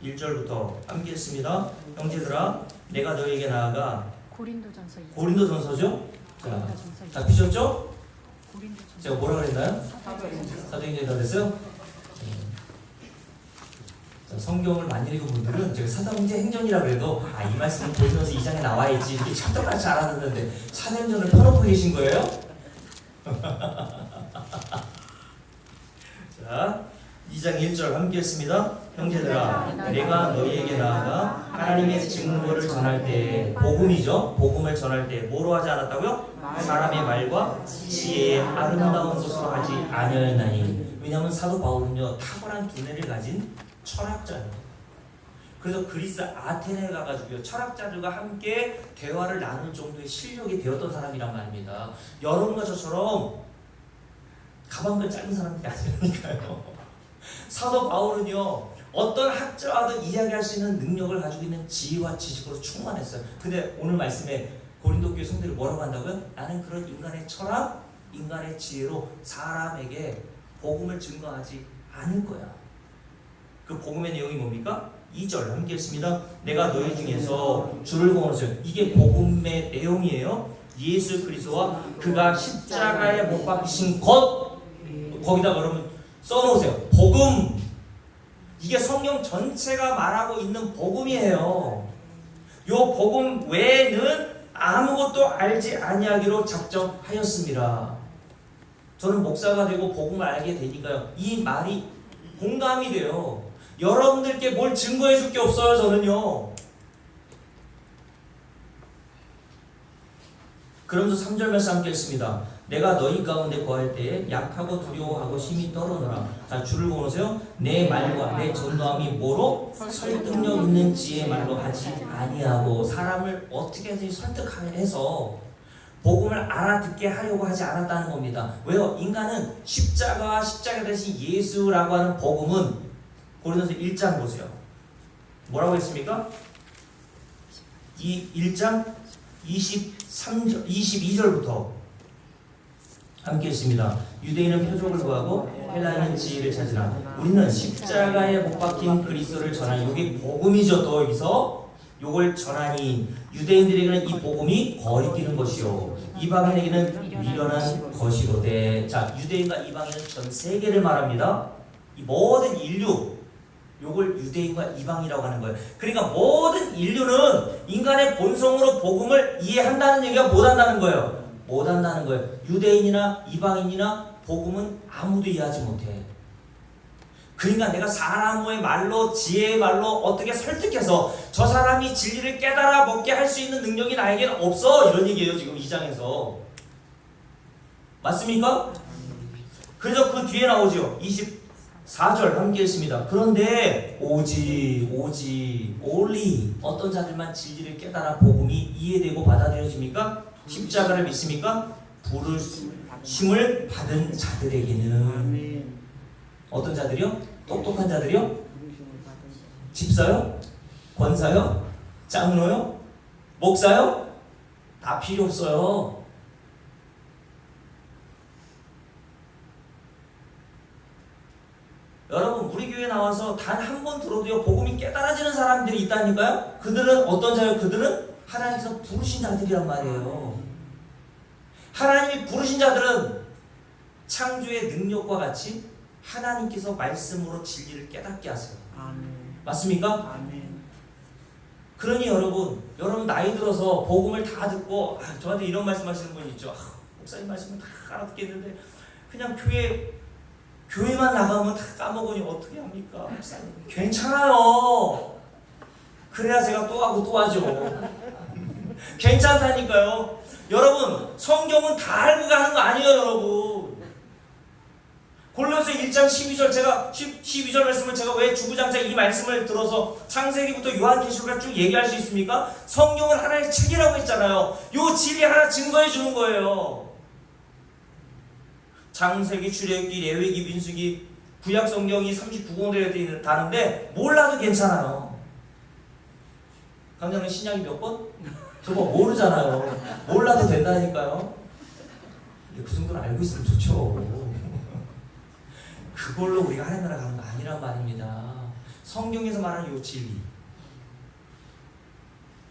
1절부터 함께 했습니다. 형제들아, 내가 너에게 나아가 고린도전서죠? 자, 잡히셨죠? 제가 뭐라 그랬나요? 사도행전이라고 그랬어요? 성경을 많이 읽은 분들은 제가 사도행전 행전이라고 해도 이 말씀은 고린도전서 2장에 나와야지 이렇게 찰떡같이 알아듣는데 사도행전을 펴놓고 계신 거예요? 자, 2장 1절 함께 했습니다. 형제들아, 내가 너희에게 나아가 하나님의 증거를 전할 때, 복음이죠. 복음을 전할 때 뭐로 하지 않았다고요? 사람의 말과 지혜의 아름다운 것으로 하지 아니하였나니. 왜냐하면 사도 바울은요, 탁월한 두뇌를 가진 철학자예요. 그래서 그리스 아테네에 가가지고요, 철학자들과 함께 대화를 나눌 정도의 실력이 되었던 사람이란 말입니다. 여러분과 저처럼 가방끈 짧은 사람들이 아니라니까요. 사도 바울은요, 어떤 학자와도 이야기할 수 있는 능력을 가지고 있는 지혜와 지식으로 충만했어요. 근데 오늘 말씀에 고린도 교회 성도들이 뭐라고 한다고요? 나는 그런 인간의 철학, 인간의 지혜로 사람에게 복음을 증거하지 않을 거야. 그 복음의 내용이 뭡니까? 2절 함께 했습니다. 내가 너희 중에서 주를 공언하세요. 이게 복음의 내용이에요. 예수 그리스도와 그가 십자가에 못 박히신 것, 거기다 여러분 써놓으세요. 복음. 이게 성경 전체가 말하고 있는 복음이에요. 요 복음 외에는 아무것도 알지 아니하기로 작정하였습니다. 저는 목사가 되고 복음을 알게 되니까요, 이 말이 공감이 돼요. 여러분들께 뭘 증거해 줄 게 없어요. 저는요. 그러면서 3절 말씀 함께 했습니다. 내가 너희 가운데 거할 때에 약하고 두려워하고 심히 떨어노라. 자, 줄을 보세요. 내 말과 내 전도함이 뭐로? 설득력 있는 지혜의 말로 하지 아니하고, 사람을 어떻게 해서 설득해서 복음을 알아듣게 하려고 하지 않았다는 겁니다. 왜요? 인간은 십자가 대신 예수라고 하는 복음은 고린도서 1장 보세요. 뭐라고 했습니까? 이 1장 23절, 22절부터 함께 했습니다. 유대인은 표적을 구하고 헬라인은 지혜를 찾으라. 우리는 십자가에 못 박힌 그리스도를 전하니, 이게 복음이죠. 또 여기서 요걸 전하니 유대인들에게는 이 복음이 거리끼는 것이요 이방인에게는 미련한 것이로되. 자, 유대인과 이방인은 전 세계를 말합니다. 이 모든 인류, 요걸 유대인과 이방이라고 하는 거예요. 그러니까 모든 인류는 인간의 본성으로 복음을 이해한다는 얘기가 못한다는 거예요. 못한다는 거예요. 유대인이나 이방인이나 복음은 아무도 이해하지 못해. 그러니까 내가 사람의 말로, 지혜의 말로 어떻게 설득해서 저 사람이 진리를 깨달아 먹게 할 수 있는 능력이 나에게는 없어. 이런 얘기예요 지금 2장에서. 맞습니까? 그래서 그 뒤에 나오죠. 24절 함께 읽습니다. 그런데 오직 only 어떤 자들만 진리를 깨달아 복음이 이해되고 받아들여집니까? 십자가를 믿습니까? 부르심을 받은 자들에게는 어떤 자들이요? 똑똑한 자들이요? 집사요? 권사요? 장로요? 목사요? 다 필요 없어요. 여러분 우리 교회 나와서 단 한 번 들어도요 복음이 깨달아지는 사람들이 있다니까요. 그들은 어떤 자요? 그들은 하나님께서 부르신 자들이란 말이에요. 하나님이 부르신 자들은 창조의 능력과 같이 하나님께서 말씀으로 진리를 깨닫게 하세요. 아멘. 맞습니까? 아멘. 그러니 여러분 나이 들어서 복음을 다 듣고 저한테 이런 말씀하시는 분이 있죠. 목사님 말씀을 다 알아듣겠는데 그냥 교회만 나가면 다 까먹으니 어떻게 합니까? 목사님 괜찮아요. 그래야 제가 또 하고 또 하죠. 괜찮다니까요. 여러분 성경은 다 알고 가는 거 아니에요 여러분. 골로새 1장 12절 12절 말씀을 제가 왜 주구장창 이 말씀을 들어서 창세기부터 요한계시록까지 쭉 얘기할 수 있습니까? 성경은 하나의 책이라고 했잖아요. 요 진리 하나 증거해 주는 거예요. 창세기, 출애굽기, 레위기, 민수기, 구약 성경이 39권으로 다른데 몰라도 괜찮아요. 강장님 신약이 몇 번? 저거 모르잖아요. 몰라도 된다니까요. 그 정도는 알고 있으면 좋죠. 그걸로 우리가 하나님 나라 가는 거 아니란 말입니다. 성경에서 말하는 이 진리,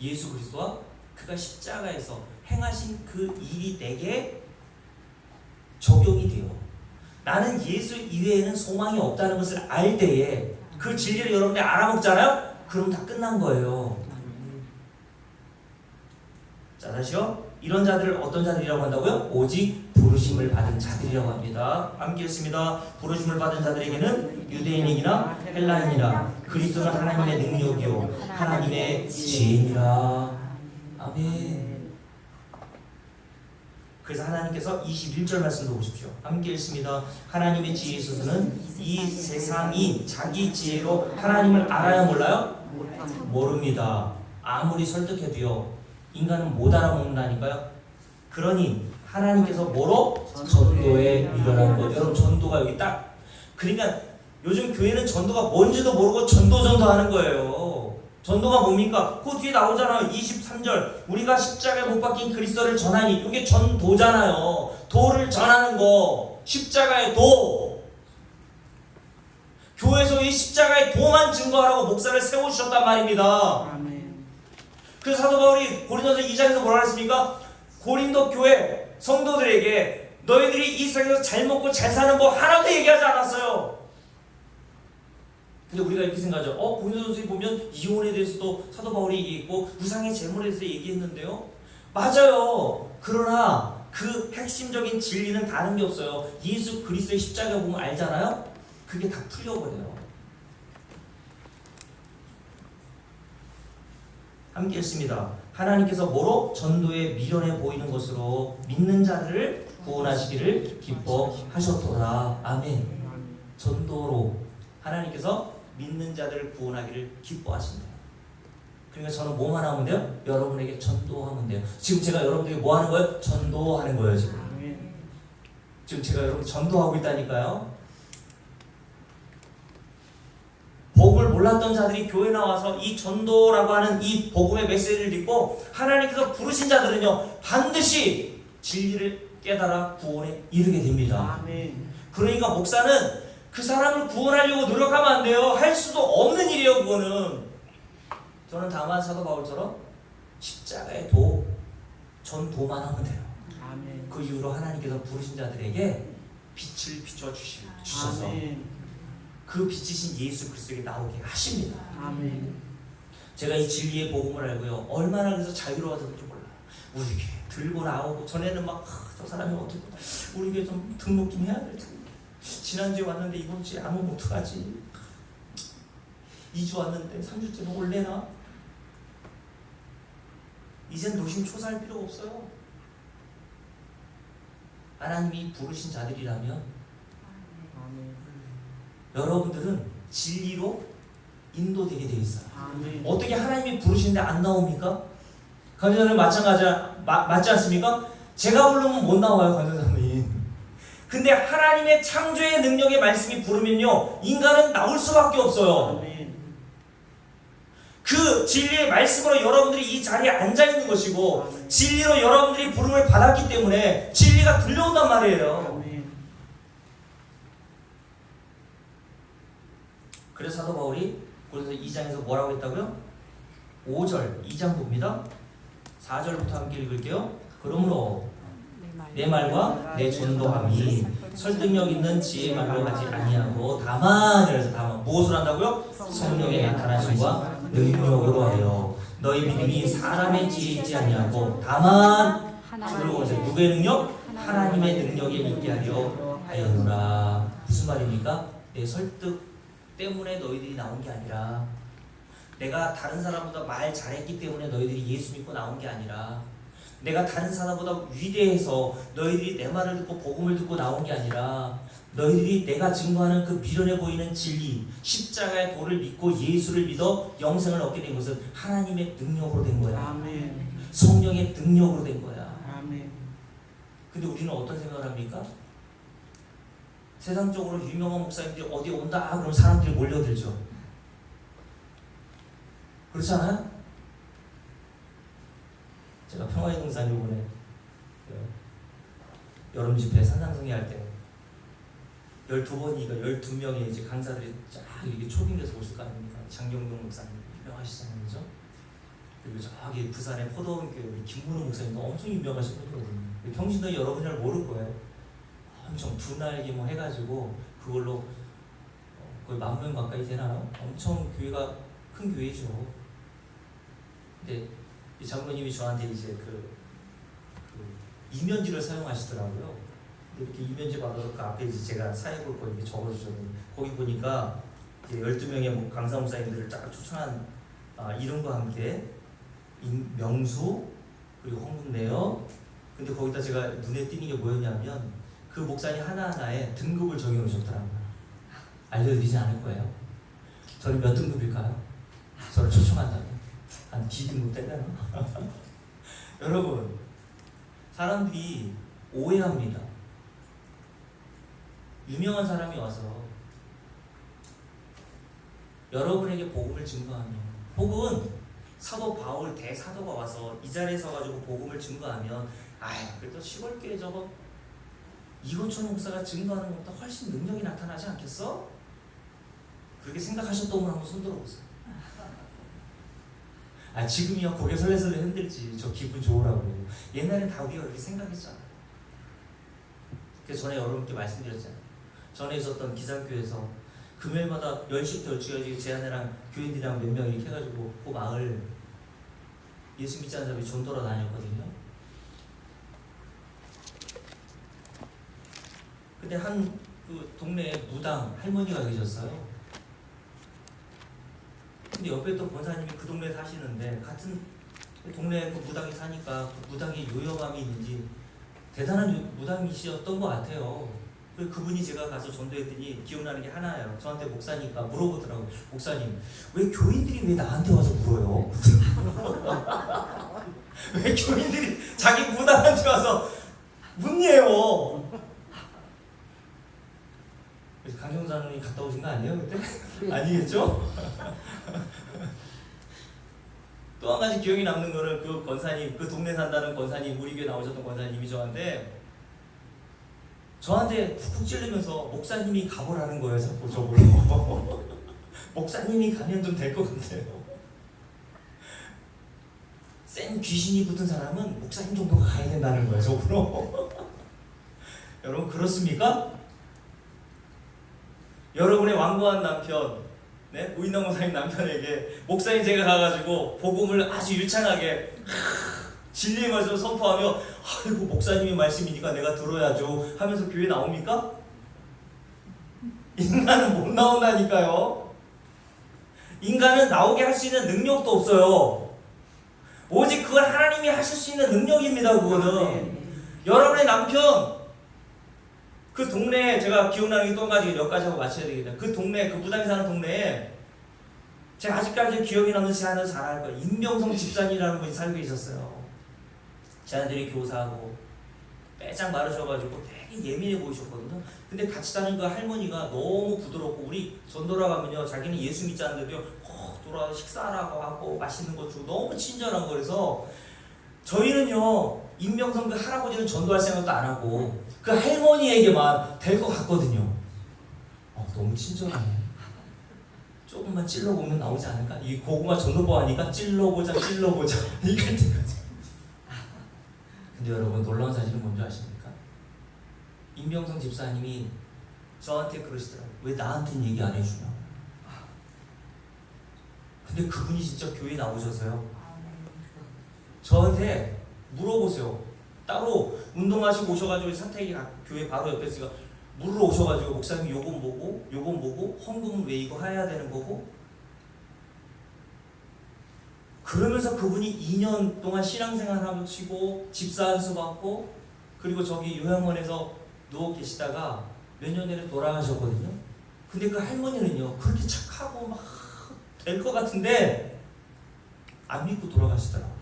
예수 그리스도와 그가 십자가에서 행하신 그 일이 내게 적용이 돼요. 나는 예수 이외에는 소망이 없다는 것을 알 때에 그 진리를 여러분들이 알아먹잖아요? 그럼 다 끝난 거예요. 자 다시요. 이런 자들을 어떤 자들이라고 한다고요? 오직 부르심을 받은 자들이라고 합니다. 함께 읽습니다. 부르심을 받은 자들에게는 유대인이나 헬라인이나 그리스도는 하나님의 능력이요 하나님의 지혜니라. 아멘. 그래서 하나님께서 21절 말씀도 보십시오. 함께 읽습니다. 하나님의 지혜에 있어서는 이 세상이 자기 지혜로 하나님을 알아야 몰라요? 모릅니다. 아무리 설득해도요 인간은 못 알아먹는다니까요. 그러니 하나님께서 뭐로? 전도에 미련한 것. 여러분 전도가 여기 딱. 그러니까 요즘 교회는 전도가 뭔지도 모르고 전도 하는 거예요. 전도가 뭡니까? 그 뒤에 나오잖아요. 23절 우리가 십자가에 못 박힌 그리스도를 전하니. 이게 전도잖아요. 도를 전하는 거. 십자가의 도. 교회에서 이 십자가의 도만 증거하라고 목사를 세우셨단 말입니다. 아멘. 그래서 사도 바울이 고린도서 2장에서 뭐라 했습니까? 고린도 교회 성도들에게 너희들이 이 세상에서 잘 먹고 잘 사는 법 하나도 얘기하지 않았어요. 근데 우리가 이렇게 생각하죠. 고린도서에 보면 이혼에 대해서도 사도 바울이 얘기했고 우상의 제물에 대해서 얘기했는데요. 맞아요. 그러나 그 핵심적인 진리는 다른 게 없어요. 예수 그리스도의 십자가 보면 알잖아요. 그게 다 풀려버려요. 함께 읽습니다. 하나님께서 뭐로? 전도에 미련해 보이는 것으로 믿는 자들을 구원하시기를 기뻐하셨도다. 아멘. 전도로 하나님께서 믿는 자들을 구원하기를 기뻐하신다. 그러니까 저는 뭐만 하면 돼요? 여러분에게 전도하면 돼요. 지금 제가 여러분에게 뭐 하는 거예요? 전도하는 거예요. 지금 제가 여러분 전도하고 있다니까요. 복음을 몰랐던 자들이 교회 나와서 이 전도라고 하는 이 복음의 메시지를 듣고 하나님께서 부르신 자들은요 반드시 진리를 깨달아 구원에 이르게 됩니다. 아멘. 그러니까 목사는 그 사람을 구원하려고 노력하면 안 돼요. 할 수도 없는 일이에요. 그거는. 저는 다만 사도 바울처럼 십자가의 도, 전도만 하면 돼요. 아멘. 그 이후로 하나님께서 부르신 자들에게 빛을 비춰 주셔서 아멘. 그 빛이신 예수 그리스도에게 나오게 하십니다. 아멘. 제가 이 진리의 복음을 알고요 얼마나 그래서 자유로워졌는지 몰라요. 우리 교회 들고 나오고 전에는 막 저 사람이 어떻게 우리 교회 좀 등록 좀 해야 될 텐데 지난주에 왔는데 이번 주에 안 오면 어떡하지? 2주 왔는데 3주째는 올래나? 이젠 노심초사할 필요가 없어요. 하나님이 부르신 자들이라면 여러분들은 진리로 인도되게 돼 있어요. 어떻게 하나님이 부르시는데 안 나옵니까? 관전자님 맞지 않습니까? 제가 부르면 못 나와요, 관전자님. 근데 하나님의 창조의 능력의 말씀이 부르면요, 인간은 나올 수밖에 없어요. 그 진리의 말씀으로 여러분들이 이 자리에 앉아 있는 것이고, 진리로 여러분들이 부름을 받았기 때문에 진리가 들려온단 말이에요. 그래서 사도 바울이 그래서 2장에서 뭐라고 했다고요? 5절 2장 봅니다. 4절부터 함께 읽을게요. 그러므로 내 말과 내 전도함이 설득력 있는 지혜의 말로 하지 아니하고 다만, 그래서 다만 무엇을 한다고요? 성령의 나타나심과 능력으로 하여 너희 믿음이 사람의 지혜이지 아니하고 다만, 그리고 이제 누구의 능력? 하나님의 능력에 있게 하려 하였노라. 무슨 말입니까? 내 설득 때문에 너희들이 나온 게 아니라, 내가 다른 사람보다 말 잘했기 때문에 너희들이 예수 믿고 나온 게 아니라, 내가 다른 사람보다 위대해서 너희들이 내 말을 듣고 복음을 듣고 나온 게 아니라, 너희들이 내가 증거하는 그 미련해 보이는 진리, 십자가의 도를 믿고 예수를 믿어 영생을 얻게 된 것은 하나님의 능력으로 된 거야. 아멘. 성령의 능력으로 된 거야. 아멘. 근데 우리는 어떤 생각을 합니까? 세상적으로 유명한 목사님들이 어디 온다 그럼 사람들이 몰려들죠. 그렇지 않아요? 제가 평화의 동산 요번에 여름 집회 산상승리 할 때 12번이니까 12명의 이제 강사들이 쫙 이렇게 초빙돼서 오실 거 아닙니까? 장경동 목사님 유명하시잖아요, 그죠? 그리고 저기 부산의 포도원 교회 우리 김문호 목사님도 엄청 유명하신 분이거든요. 평신도 여러분 잘 모를 거예요. 엄청 두 날개 뭐 해가지고 그걸로 거의 10,000명 가까이 되나요? 엄청 교회가 큰 교회죠. 근데 이 장로님이 저한테 이제 그 이면지를 사용하시더라고요. 근데 이렇게 이면지 받아서 그 앞에 이제 제가 사역을 거기 적어주셨는데, 거기 보니까 이제 12명의 강사 목사님들을 딱 초청한 이름과 함께 명수 그리고 홍문내요. 근데 거기다 제가 눈에 띄는 게 뭐였냐면 그 목사님 하나하나에 등급을 정해놓으셨더라고요. 알려드리지 않을 거예요. 저는 몇 등급일까요? 저를 초청한다면 한 D등급 되나요? 여러분, 사람들이 오해합니다. 유명한 사람이 와서 여러분에게 복음을 증거하면, 혹은 사도 바울 대사도가 와서 이 자리에 서가지고 복음을 증거하면, 그래도 시골교회 저거 이건철 목사가 증거하는 것보다 훨씬 능력이 나타나지 않겠어? 그렇게 생각하셨던 분 한번 손 들어보세요. 지금이야 고개 설레설레 흔들지. 저 기분 좋으라고. 옛날엔 다 우리가 그렇게 생각했잖아. 그래서 전에 여러분께 말씀드렸잖아요. 전에 있었던 기상교회에서 금요일마다 10시부터 12시까지 제 아내랑 교인들이랑 몇 명 이렇게 해가지고 그 마을 예수 믿지 않는 사람이 전도러 다녔거든요. 근데 한 그 동네에 무당 할머니가 계셨어요. 근데 옆에 또 권사님이 그 동네에 사시는데, 같은 동네에 그 무당이 사니까 그 무당의 요염함이 있는지 대단한 무당이셨던 것 같아요. 그분이 제가 가서 전도했더니 기억나는 게 하나예요. 저한테 목사니까 물어보더라고요. 목사님, 왜 교인들이 왜 나한테 와서 물어요? 왜 교인들이 자기 무당한테 와서 묻네요. 강경사님이 갔다 오신 거 아니에요 그때? 아니겠죠? 또 한 가지 기억이 남는 거는 그 권사님, 그 동네 산다는 권사님, 우리 교회 나오셨던 권사님이 저한테 푹푹 찔르면서 목사님이 가보라는 거예요. 자꾸 저보고. 목사님이 가면 좀 될 것 같아요. 센 귀신이 붙은 사람은 목사님 정도가 가야 된다는 거예요. 저보고. 여러분 그렇습니까? 여러분의 완고한 남편, 우인남 목사님 남편에게 목사님 제가 가가지고 복음을 아주 유창하게 진리의 말씀을 선포하며, 아이고 목사님의 말씀이니까 내가 들어야죠 하면서 교회 나옵니까? 인간은 못 나온다니까요. 인간은 나오게 할 수 있는 능력도 없어요. 오직 그걸 하나님이 하실 수 있는 능력입니다. 그거는 여러분의 남편, 그 동네에 제가 기억나는 게 또 한 가지, 몇 가지 하고 마쳐야 되겠다. 그 동네, 그 무당이 사는 동네에 제가 아직까지 기억이 남는 제 아는 잘 알 거예요. 임병성 집사님이라는 분이 살고 계셨어요. 제 아들이 교사하고 빼짝 마르셔가지고 되게 예민해 보이셨거든요. 근데 같이 사는 그 할머니가 너무 부드럽고, 우리 전도라 가면요, 자기는 예수 믿지 않는데도 돌아와서 식사하라고 하고 맛있는 거 주고 너무 친절한 거라서 저희는요, 임명성 그 할아버지는 전도할 생각도 안 하고 그 할머니에게만 될 것 같거든요. 너무 친절하네. 조금만 찔러보면 나오지 않을까? 이 고구마 전도법 하니까 찔러보자 이럴 때까지. 근데 여러분, 놀라운 사실은 뭔지 아십니까? 임병성 집사님이 저한테 그러시더라고요. 왜 나한테는 얘기 안 해주냐? 근데 그분이 진짜 교회에 나오셔서요, 저한테 물어보세요. 따로 운동하시고 오셔가지고 사택이 교회 바로 옆에 있으니까 물으러 오셔가지고, 목사님 요건 뭐고 헌금은 왜 이거 해야 되는 거고, 그러면서 그분이 2년 동안 신앙생활 하시고 집사 안수 받고, 그리고 저기 요양원에서 누워 계시다가 몇 년 전에 돌아가셨거든요. 근데 그 할머니는요, 그렇게 착하고 막 될 것 같은데 안 믿고 돌아가시더라고요.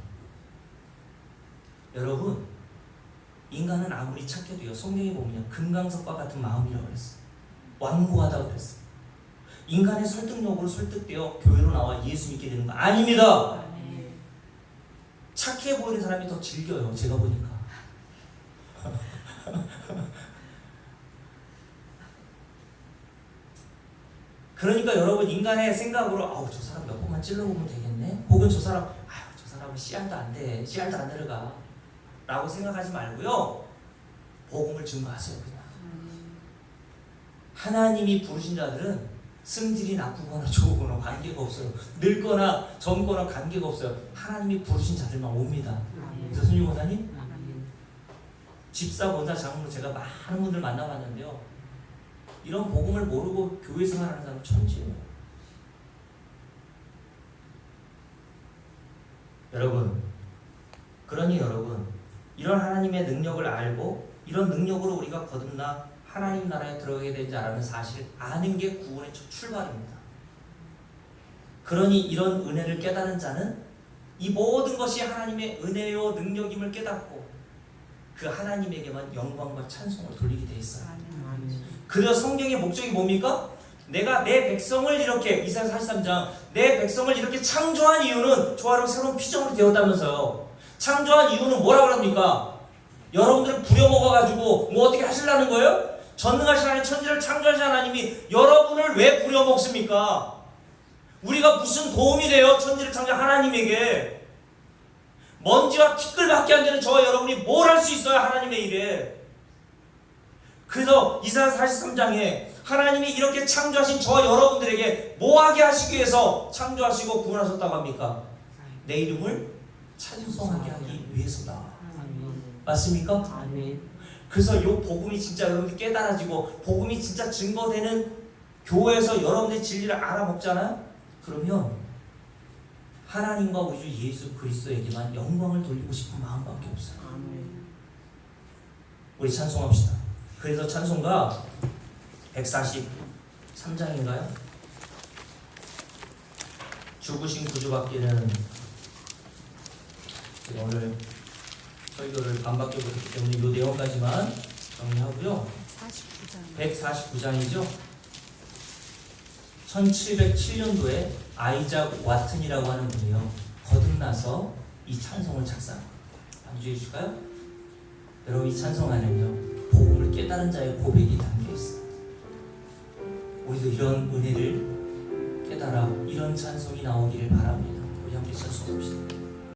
여러분, 인간은 아무리 착해도요, 성경에 보면 금강석과 같은 마음이라고 그랬어요. 완고하다고 그랬어요. 인간의 설득력으로 설득되어 교회로 나와 예수 믿게 되는 거 아닙니다. 착해 보이는 사람이 더 즐겨요, 제가 보니까. 그러니까 여러분, 인간의 생각으로 저 사람 몇 번만 찔러보면 되겠네, 혹은 저 사람은 씨알도 안 돼, 씨알도 안 들어가 라고 생각하지 말고요, 복음을 증거하세요. 그냥 하나님이 부르신 자들은 승질이 나쁘거나 좋거나 관계가 없어요. 늙거나 젊거나 관계가 없어요. 하나님이 부르신 자들만 옵니다. 그래서 손님 원사님, 집사, 권사, 장로, 제가 많은 분들 만나봤는데요, 이런 복음을 모르고 교회 생활하는 사람은 천지예요. 그러니 여러분, 이런 하나님의 능력을 알고 이런 능력으로 우리가 거듭나 하나님 나라에 들어가게 되지 않은 사실 아는 게 구원의 첫 출발입니다. 그러니 이런 은혜를 깨달은 자는 이 모든 것이 하나님의 은혜요 능력임을 깨닫고 그 하나님에게만 영광과 찬송을 돌리게 돼 있어요. 그래서 성경의 목적이 뭡니까? 내가 내 백성을 이렇게, 이사야 43장, 내 백성을 이렇게 창조한 이유는 조화로 새로운 피조물이 되었다면서요. 창조한 이유는 뭐라고 합니까? 여러분들을 부려먹어가지고 뭐 어떻게 하시려는 거예요? 전능하신 하나님, 천지를 창조하신 하나님이 여러분을 왜 부려먹습니까? 우리가 무슨 도움이 돼요? 천지를 창조한 하나님에게. 먼지와 티끌밖에 안 되는 저와 여러분이 뭘 할 수 있어요? 하나님의 일에. 그래서 이사야 43장에 하나님이 이렇게 창조하신 저와 여러분들에게 뭐하게 하시기 위해서 창조하시고 구원하셨다고 합니까? 내 이름을 찬송하게 하기 위해서다. 맞습니까? 그래서 이 복음이 진짜 여러분들 깨달아지고 복음이 진짜 증거되는 교회에서 여러분들의 진리를 알아먹잖아요? 그러면 하나님과 우리 주 예수 그리스도에게만 영광을 돌리고 싶은 마음밖에 없어요. 우리 찬송합시다. 그래서 찬송가 143장인가요? 죽으신 구주받기는, 제가 오늘 설교를 반밖에 못했기 때문에 이 내용까지만 정리하고요. 149장이죠. 1707년도에 아이작 와튼이라고 하는 분이요, 거듭나서 이 찬송을 작사합니다. 반주해 주실까요? 여러분, 이 찬송 안에는요, 복음을 깨달은 자의 고백이 담겨 있어요. 우리도 이런 은혜를 깨달아 이런 찬송이 나오기를 바랍니다. 우리 함께 찬송합시다.